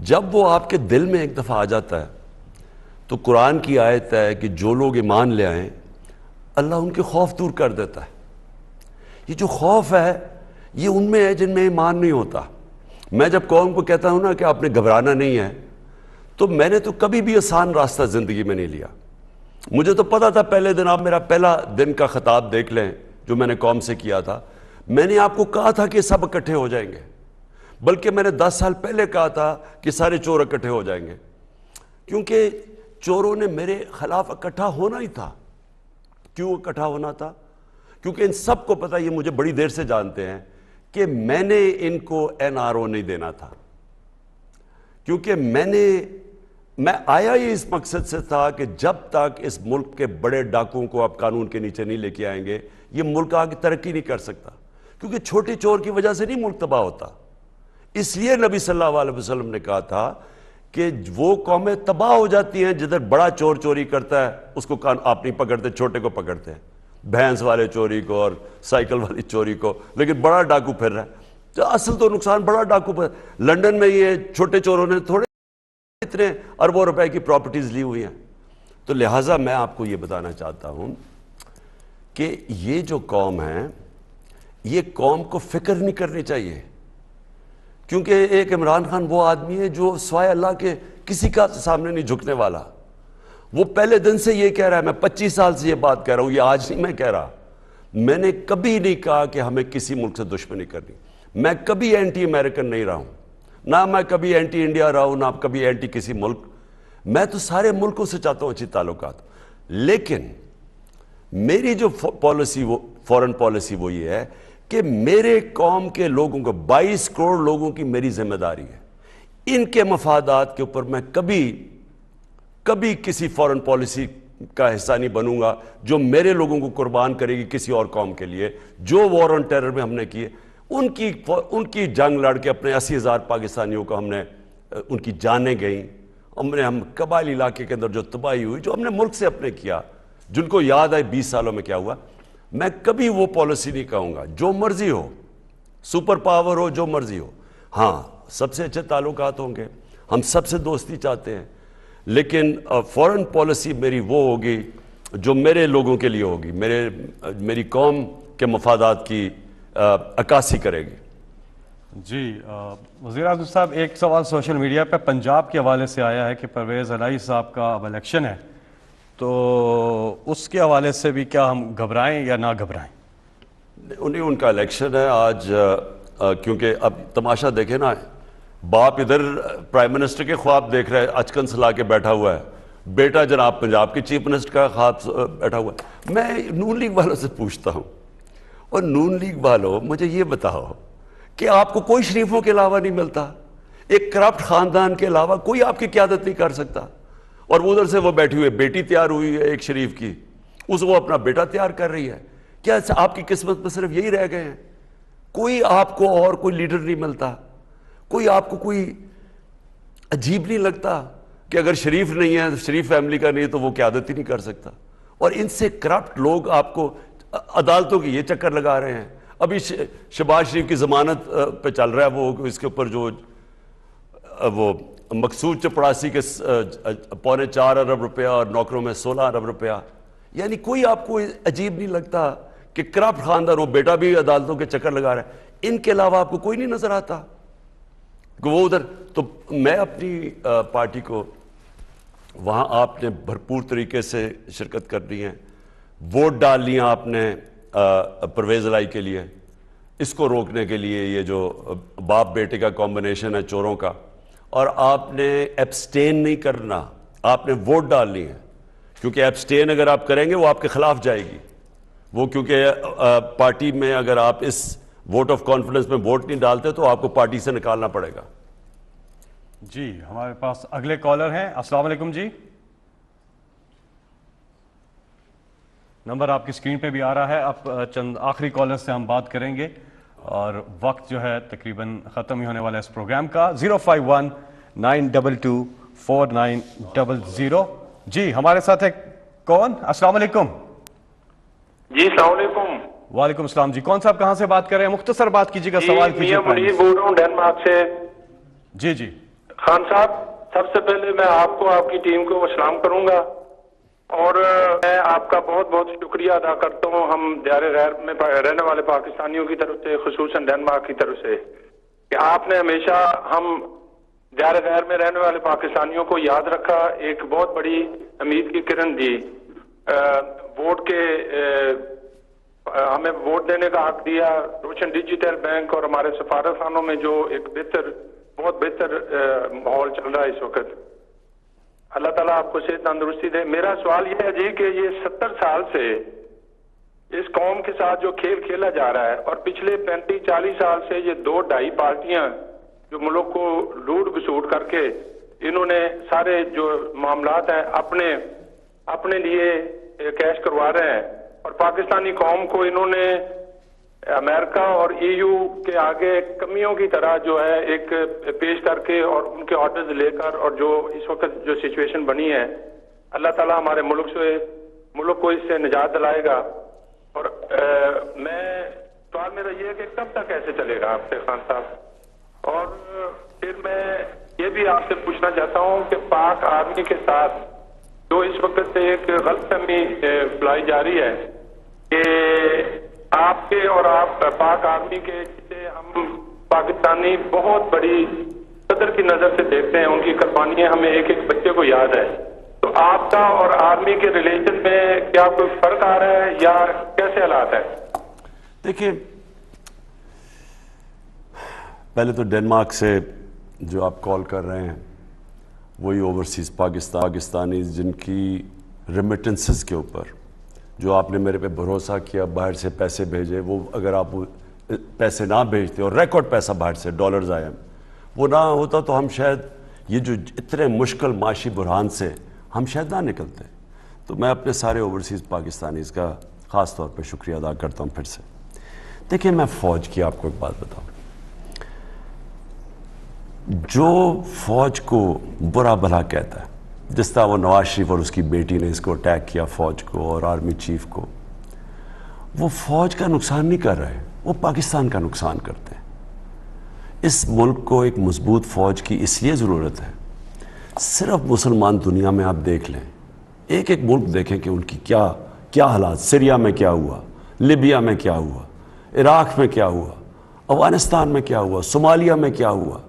جب وہ آپ کے دل میں ایک دفعہ آ جاتا ہے تو قرآن کی آیت ہے کہ جو لوگ ایمان لے آئیں اللہ ان کے خوف دور کر دیتا ہے. یہ جو خوف ہے یہ ان میں ہے جن میں ایمان نہیں ہوتا. میں جب قوم کو کہتا ہوں نا کہ آپ نے گھبرانا نہیں ہے، تو میں نے تو کبھی بھی آسان راستہ زندگی میں نہیں لیا. مجھے تو پتا تھا پہلے دن، آپ میرا پہلا دن کا خطاب دیکھ لیں جو میں نے قوم سے کیا تھا، میں نے آپ کو کہا تھا کہ سب اکٹھے ہو جائیں گے، بلکہ میں نے 10 سال پہلے کہا تھا کہ سارے چور اکٹھے ہو جائیں گے، کیونکہ چوروں نے میرے خلاف اکٹھا ہونا ہی تھا. کیوں اکٹھا ہونا تھا؟ کیونکہ ان سب کو پتا، یہ مجھے بڑی دیر سے جانتے ہیں کہ میں نے ان کو NRO نہیں دینا تھا. کیونکہ میں آیا ہی اس مقصد سے تھا کہ جب تک اس ملک کے بڑے ڈاکوؤں کو آپ قانون کے نیچے نہیں لے کے آئیں گے یہ ملک آگے ترقی نہیں کر سکتا. کیونکہ چھوٹے چور کی وجہ سے نہیں ملک تباہ ہوتا. اس لیے نبی صلی اللہ علیہ وسلم نے کہا تھا کہ وہ قومیں تباہ ہو جاتی ہیں جدھر بڑا چور چوری کرتا ہے اس کو آپ نہیں پکڑتے، چھوٹے کو پکڑتے ہیں، بھینس والے چوری کو اور سائیکل والی چوری کو، لیکن بڑا ڈاکو پھر رہا ہے. تو اصل تو نقصان بڑا ڈاکو پر. لنڈن میں یہ چھوٹے چوروں نے تھوڑے اتنے اربوں روپے کی پراپرٹیز لی ہوئی ہیں. تو لہٰذا میں آپ کو یہ بتانا چاہتا ہوں کہ یہ جو قوم ہے یہ قوم کو فکر نہیں کرنی چاہیے، کیونکہ ایک عمران خان وہ آدمی ہے جو سوائے اللہ کے کسی کا سامنے نہیں جھکنے والا. وہ پہلے دن سے یہ کہہ رہا ہے، میں 25 سال سے یہ بات کہہ رہا ہوں، یہ آج نہیں میں کہہ رہا. میں نے کبھی نہیں کہا کہ ہمیں کسی ملک سے دشمنی کرنی. میں کبھی اینٹی امریکن نہیں رہا ہوں، نہ میں کبھی اینٹی انڈیا رہا ہوں، نہ کبھی اینٹی کسی ملک. میں تو سارے ملکوں سے چاہتا ہوں اچھی تعلقات. لیکن میری جو پالیسی، وہ فورن پالیسی وہ یہ ہے کہ میرے قوم کے لوگوں کو 22 کروڑ لوگوں کی میری ذمہ داری ہے. ان کے مفادات کے اوپر میں کبھی کسی فورن پالیسی کا حصہ نہیں بنوں گا جو میرے لوگوں کو قربان کرے گی کسی اور قوم کے لیے. جو وار آن ٹیرر میں ہم نے کیے، ان کی جنگ لڑ کے اپنے 80,000 پاکستانیوں کو ہم نے، ان کی جانیں گئیں. ہم قبائلی علاقے کے اندر جو تباہی ہوئی، جو ہم نے ملک سے اپنے کیا، جن کو یاد ہے 20 سالوں میں کیا ہوا. میں کبھی وہ پالیسی نہیں کہوں گا. جو مرضی ہو، سپر پاور ہو، جو مرضی ہو، ہاں سب سے اچھے تعلقات ہوں گے، ہم سب سے دوستی چاہتے ہیں، لیکن فورن پالیسی میری وہ ہوگی جو میرے لوگوں کے لیے ہوگی، میری قوم کے مفادات کی عکاسی کرے گی۔ جی وزیر اعظم صاحب، ایک سوال سوشل میڈیا پہ پنجاب کے حوالے سے آیا ہے کہ پرویز الہی صاحب کا اب الیکشن ہے، تو اس کے حوالے سے بھی کیا ہم گھبرائیں یا نہ گھبرائیں؟ انہیں ان کا الیکشن ہے آج، کیونکہ اب تماشا دیکھیں نا، باپ ادھر پرائم منسٹر کے خواب دیکھ رہے ہیں، اچکن سلا کے بیٹھا ہوا ہے، بیٹا جناب پنجاب کے چیف منسٹر کا خواب بیٹھا ہوا ہے۔ میں نون لیگ والوں سے پوچھتا ہوں، اور نون لیگ والوں مجھے یہ بتاؤ کہ آپ کو کوئی شریفوں کے علاوہ نہیں ملتا، ایک کرپٹ خاندان کے علاوہ کوئی آپ کی قیادت نہیں کر سکتا، اور وہ ادھر سے وہ بیٹھی ہوئی بیٹی تیار ہوئی ہے ایک شریف کی، اس وہ اپنا بیٹا تیار کر رہی ہے۔ کیا آپ کی قسمت میں صرف یہی رہ گئے ہیں؟ کوئی آپ کو اور کوئی لیڈر نہیں ملتا؟ کوئی آپ کو کوئی عجیب نہیں لگتا کہ اگر شریف نہیں ہے، شریف فیملی کا نہیں تو وہ قیادت ہی نہیں کر سکتا؟ اور ان سے کرپٹ لوگ آپ کو عدالتوں کی یہ چکر لگا رہے ہیں۔ ابھی شہباز شریف کی ضمانت پہ چل رہا ہے، وہ اس کے اوپر جو وہ مقصود چپڑاسی کے 4.25 ارب روپیہ اور نوکروں میں 16 ارب روپیہ، یعنی کوئی آپ کو عجیب نہیں لگتا کہ کرپٹ خاندان، وہ بیٹا بھی عدالتوں کے چکر لگا رہا ہے، ان کے علاوہ آپ کو کوئی نہیں نظر آتا کہ وہ ادھر؟ تو میں اپنی پارٹی کو وہاں آپ نے بھرپور طریقے سے شرکت کرنی ہے، ووٹ ڈالنی ہے آپ نے پرویز الہی کے لیے، اس کو روکنے کے لیے یہ جو باپ بیٹے کا کمبینیشن ہے چوروں کا، اور آپ نے ایبسٹین نہیں کرنا، آپ نے ووٹ ڈالنی ہے، کیونکہ ایبسٹین اگر آپ کریں گے وہ آپ کے خلاف جائے گی، وہ کیونکہ پارٹی میں اگر آپ اس ووٹ آف کانفیڈنس میں ووٹ نہیں ڈالتے تو آپ کو پارٹی سے نکالنا پڑے گا۔ جی ہمارے پاس اگلے کالر ہیں۔ السلام علیکم جی، نمبر آپ کی اسکرین پہ بھی آ رہا ہے، اب چند آخری کالر سے ہم بات کریں گے اور وقت جو ہے تقریباً ختم ہی ہونے والا ہے اس پروگرام کا۔ 051-922-4900۔ جی ہمارے ساتھ ہے کون؟ السلام علیکم۔ جی السلام علیکم۔ وعلیکم السلام جی، کون صاحب کہاں سے بات کر رہے ہیں؟ مختصر بات کیجیے گا، سوال کیجیے۔ میاں منیر بول رہا ہوں ڈینمارک سے۔ جی جی خان صاحب، سب سے پہلے میں آپ کو، آپ کی ٹیم کو سلام کروں گا، اور میں آپ کا بہت بہت شکریہ ادا کرتا ہوں ہم دیار غیر میں رہنے والے پاکستانیوں کی طرف سے، خصوصاً ڈینمارک کی طرف سے، کہ آپ نے ہمیشہ ہم دیار غیر میں رہنے والے پاکستانیوں کو یاد رکھا، ایک بہت بڑی امید کی کرن دی، ووٹ کے ہمیں ووٹ دینے کا حق دیا، روشن ڈیجیٹل بینک اور ہمارے سفارت خانوں میں جو ایک بہت بہتر ماحول چل رہا ہے اس وقت، اللہ تعالیٰ آپ کو صحت تندرستی دے۔ میرا سوال یہ ہے جی کہ یہ 70 سال سے اس قوم کے ساتھ جو کھیل کھیلا جا رہا ہے، اور پچھلے 35-40 سال سے یہ 2-2.5 پارٹیاں جو ملک کو لوٹ گسوٹ کر کے انہوں نے سارے جو معاملات ہیں اپنے لیے کیش کروا رہے ہیں، اور پاکستانی قوم کو انہوں نے امریکہ اور EU کے آگے کمیوں کی طرح جو ہے ایک پیش کر کے اور ان کے آرڈرز لے کر، اور جو اس وقت جو سچویشن بنی ہے، اللہ تعالیٰ ہمارے ملک کو اس سے نجات دلائے گا۔ اور سوال میرا یہ ہے کہ کب تک ایسے چلے گا آپ سے خان صاحب؟ اور پھر میں یہ بھی آپ سے پوچھنا چاہتا ہوں کہ پاک آرمی کے ساتھ جو اس وقت سے ایک غلط فہمی پھیلائی جا رہی ہے کہ آپ کے اور آپ پاک آرمی کے، جسے ہم پاکستانی بہت بڑی قدر کی نظر سے دیکھتے ہیں، ان کی قربانیاں ہمیں ایک ایک بچے کو یاد ہے، تو آپ کا اور آرمی کے ریلیشن میں کیا کوئی فرق آ رہا ہے یا کیسے حالات ہے؟ دیکھیں، پہلے تو ڈنمارک سے جو آپ کال کر رہے ہیں وہی اوورسیز پاکستانی جن کی ریمیٹنسز کے اوپر جو آپ نے میرے پہ بھروسہ کیا، باہر سے پیسے بھیجے، وہ اگر آپ پیسے نہ بھیجتے اور ریکارڈ پیسہ باہر سے ڈالرز آئے وہ نہ ہوتا تو ہم شاید یہ جو اتنے مشکل معاشی بحران سے ہم شاید نہ نکلتے۔ تو میں اپنے سارے اوورسیز پاکستانیز کا خاص طور پہ شکریہ ادا کرتا ہوں پھر سے۔ دیکھیں، میں فوج کی آپ کو ایک بات بتاؤں، جو فوج کو برا بھلا کہتا ہے، جس طرح وہ نواز شریف اور اس کی بیٹی نے اس کو اٹیک کیا فوج کو اور آرمی چیف کو، وہ فوج کا نقصان نہیں کر رہے، وہ پاکستان کا نقصان کرتے ہیں۔ اس ملک کو ایک مضبوط فوج کی اس لیے ضرورت ہے صرف مسلمان دنیا میں آپ دیکھ لیں، ایک ایک ملک دیکھیں کہ ان کی کیا حالات، سیریا میں کیا ہوا، لیبیا میں کیا ہوا، عراق میں کیا ہوا، افغانستان میں کیا ہوا، صومالیہ میں کیا ہوا،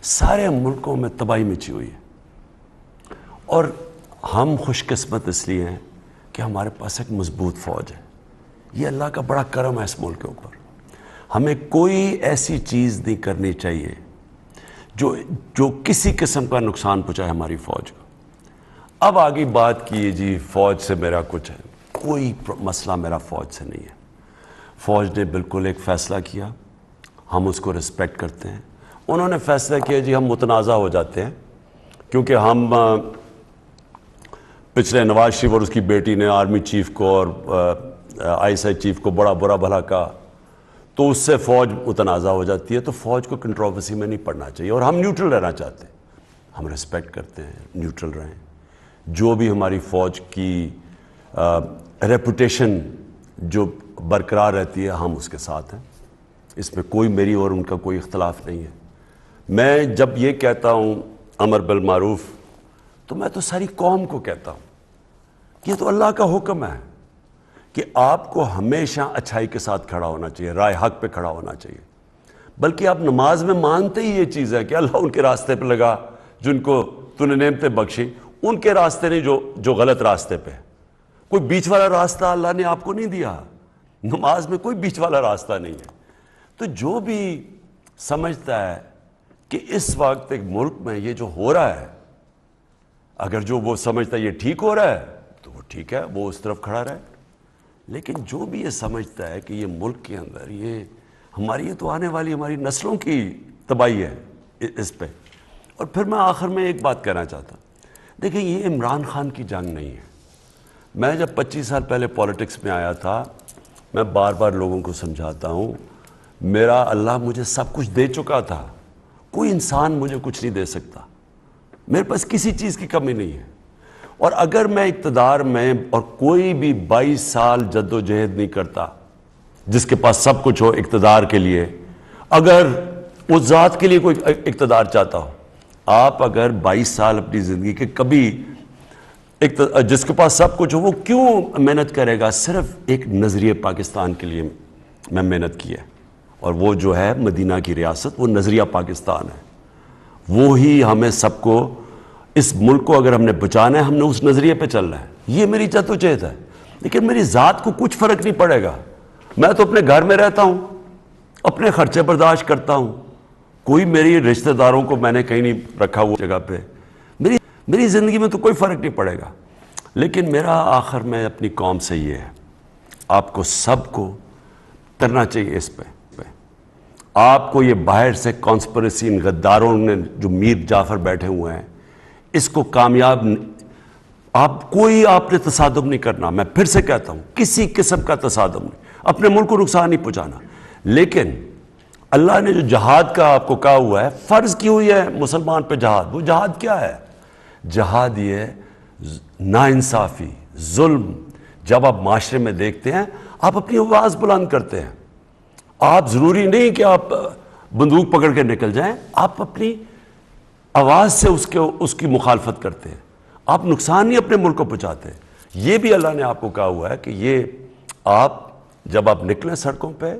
سارے ملکوں میں تباہی مچی ہوئی ہے۔ اور ہم خوش قسمت اس لیے ہیں کہ ہمارے پاس ایک مضبوط فوج ہے۔ یہ اللہ کا بڑا کرم ہے اس ملک کے اوپر۔ ہمیں کوئی ایسی چیز نہیں کرنی چاہیے جو کسی قسم کا نقصان پہنچائے ہماری فوج کو۔ اب آگے بات کیے جی فوج سے میرا کچھ ہے، کوئی مسئلہ میرا فوج سے نہیں ہے۔ فوج نے بالکل ایک فیصلہ کیا، ہم اس کو رسپیکٹ کرتے ہیں۔ انہوں نے فیصلہ کیا جی ہم متنازع ہو جاتے ہیں، کیونکہ ہم پچھلے نواز شریف اور اس کی بیٹی نے آرمی چیف کو اور آئی ایس آئی چیف کو بڑا برا بھلا کہا، تو اس سے فوج متنازع ہو جاتی ہے۔ تو فوج کو کنٹروورسی میں نہیں پڑنا چاہیے، اور ہم نیوٹرل رہنا چاہتے ہیں۔ ہم رسپیکٹ کرتے ہیں، نیوٹرل رہیں۔ جو بھی ہماری فوج کی ریپوٹیشن جو برقرار رہتی ہے، ہم اس کے ساتھ ہیں۔ اس میں کوئی میری اور ان کا کوئی اختلاف نہیں ہے۔ میں جب یہ کہتا ہوں امر بالمعروف، تو میں تو ساری قوم کو کہتا ہوں، یہ تو اللہ کا حکم ہے کہ آپ کو ہمیشہ اچھائی کے ساتھ کھڑا ہونا چاہیے، رائے حق پہ کھڑا ہونا چاہیے۔ بلکہ آپ نماز میں مانتے ہی یہ چیز ہے کہ اللہ ان کے راستے پہ لگا جن کو تو نے نعمتیں بخشی، ان کے راستے نہیں جو غلط راستے پہ۔ کوئی بیچ والا راستہ اللہ نے آپ کو نہیں دیا، نماز میں کوئی بیچ والا راستہ نہیں ہے۔ تو جو بھی سمجھتا ہے کہ اس وقت ایک ملک میں یہ جو ہو رہا ہے، اگر جو وہ سمجھتا ہے یہ ٹھیک ہو رہا ہے تو وہ ٹھیک ہے، وہ اس طرف کھڑا رہے۔ لیکن جو بھی یہ سمجھتا ہے کہ یہ ملک کے اندر یہ تو آنے والی ہماری نسلوں کی تباہی ہے اس پہ۔ اور پھر میں آخر میں ایک بات کہنا چاہتا ہوں، دیکھیں یہ عمران خان کی جنگ نہیں ہے۔ میں جب 25 سال پہلے پولیٹکس میں آیا تھا، میں بار بار لوگوں کو سمجھاتا ہوں، میرا اللہ مجھے سب کچھ دے چکا تھا، کوئی انسان مجھے کچھ نہیں دے سکتا، میرے پاس کسی چیز کی کمی نہیں ہے۔ اور اگر میں اقتدار میں اور کوئی بھی 22 سال جد و جہد نہیں کرتا، جس کے پاس سب کچھ ہو اقتدار کے لیے، اگر اس ذات کے لیے کوئی اقتدار چاہتا ہو، آپ اگر 22 سال اپنی زندگی کے کبھی جس کے پاس سب کچھ ہو، وہ کیوں محنت کرے گا؟ صرف ایک نظریہ پاکستان کے لیے میں محنت کی ہے، اور وہ جو ہے مدینہ کی ریاست، وہ نظریہ پاکستان ہے۔ وہی ہمیں سب کو، اس ملک کو اگر ہم نے بچانا ہے، ہم نے اس نظریے پہ چلنا ہے۔ یہ میری جدوجہد ہے، لیکن میری ذات کو کچھ فرق نہیں پڑے گا۔ میں تو اپنے گھر میں رہتا ہوں، اپنے خرچے برداشت کرتا ہوں، کوئی میری رشتہ داروں کو میں نے کہیں نہیں رکھا ہوا جگہ پہ، میری زندگی میں تو کوئی فرق نہیں پڑے گا۔ لیکن میرا آخر میں اپنی قوم سے یہ ہے، آپ کو سب کو کرنا چاہیے اس پہ۔ آپ کو یہ باہر سے کانسپریسی، ان غداروں نے جو میر جعفر بیٹھے ہوئے ہیں، اس کو کامیاب آپ نے تصادم نہیں کرنا۔ میں پھر سے کہتا ہوں، کسی قسم کا تصادم نہیں، اپنے ملک کو نقصان نہیں پہنچانا۔ لیکن اللہ نے جو جہاد کا آپ کو کہا ہوا ہے، فرض کی ہوئی ہے مسلمان پہ جہاد، وہ جہاد کیا ہے؟ جہاد یہ ناانصافی، ظلم جب آپ معاشرے میں دیکھتے ہیں، آپ اپنی آواز بلند کرتے ہیں۔ آپ ضروری نہیں کہ آپ بندوق پکڑ کے نکل جائیں، آپ اپنی آواز سے اس کی مخالفت کرتے ہیں، آپ نقصان نہیں اپنے ملک کو پہنچاتے۔ یہ بھی اللہ نے آپ کو کہا ہوا ہے کہ یہ آپ جب آپ نکلیں سڑکوں پہ،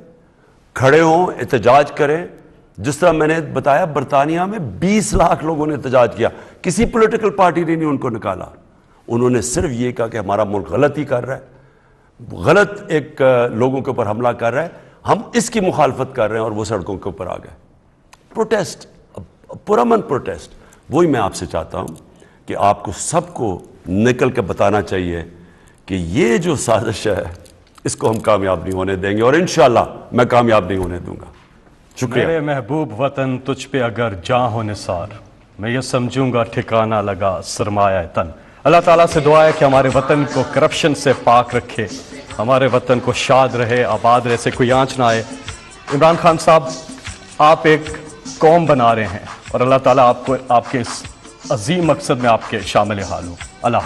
کھڑے ہوں، احتجاج کریں۔ جس طرح میں نے بتایا، برطانیہ میں 20 لاکھ لوگوں نے احتجاج کیا، کسی پولیٹیکل پارٹی نے نہیں ان کو نکالا، انہوں نے صرف یہ کہا کہ ہمارا ملک غلط ہی کر رہا ہے، غلط ایک لوگوں کے اوپر حملہ کر رہا ہے، ہم اس کی مخالفت کر رہے ہیں، اور وہ سڑکوں کے اوپر آ گئے۔ پروٹیسٹ، پرامن پروٹیسٹ۔ وہی میں آپ سے چاہتا ہوں کہ آپ کو سب کو نکل کے بتانا چاہیے کہ یہ جو سازش ہے، اس کو ہم کامیاب نہیں ہونے دیں گے، اور انشاءاللہ میں کامیاب نہیں ہونے دوں گا۔ شکریہ۔ میرے محبوب وطن، تجھ پہ اگر جاں ہو نثار، میں یہ سمجھوں گا ٹھکانہ لگا سرمایہ تن۔ اللہ تعالیٰ سے دعا ہے کہ ہمارے وطن کو کرپشن سے پاک رکھے، ہمارے وطن کو شاد رہے، آباد رہے، سے کوئی آنچ نہ آئے۔ عمران خان صاحب، آپ ایک قوم بنا رہے ہیں، اور اللہ تعالیٰ آپ کو آپ کے اس عظیم مقصد میں آپ کے شامل حال ہوں۔ اللہ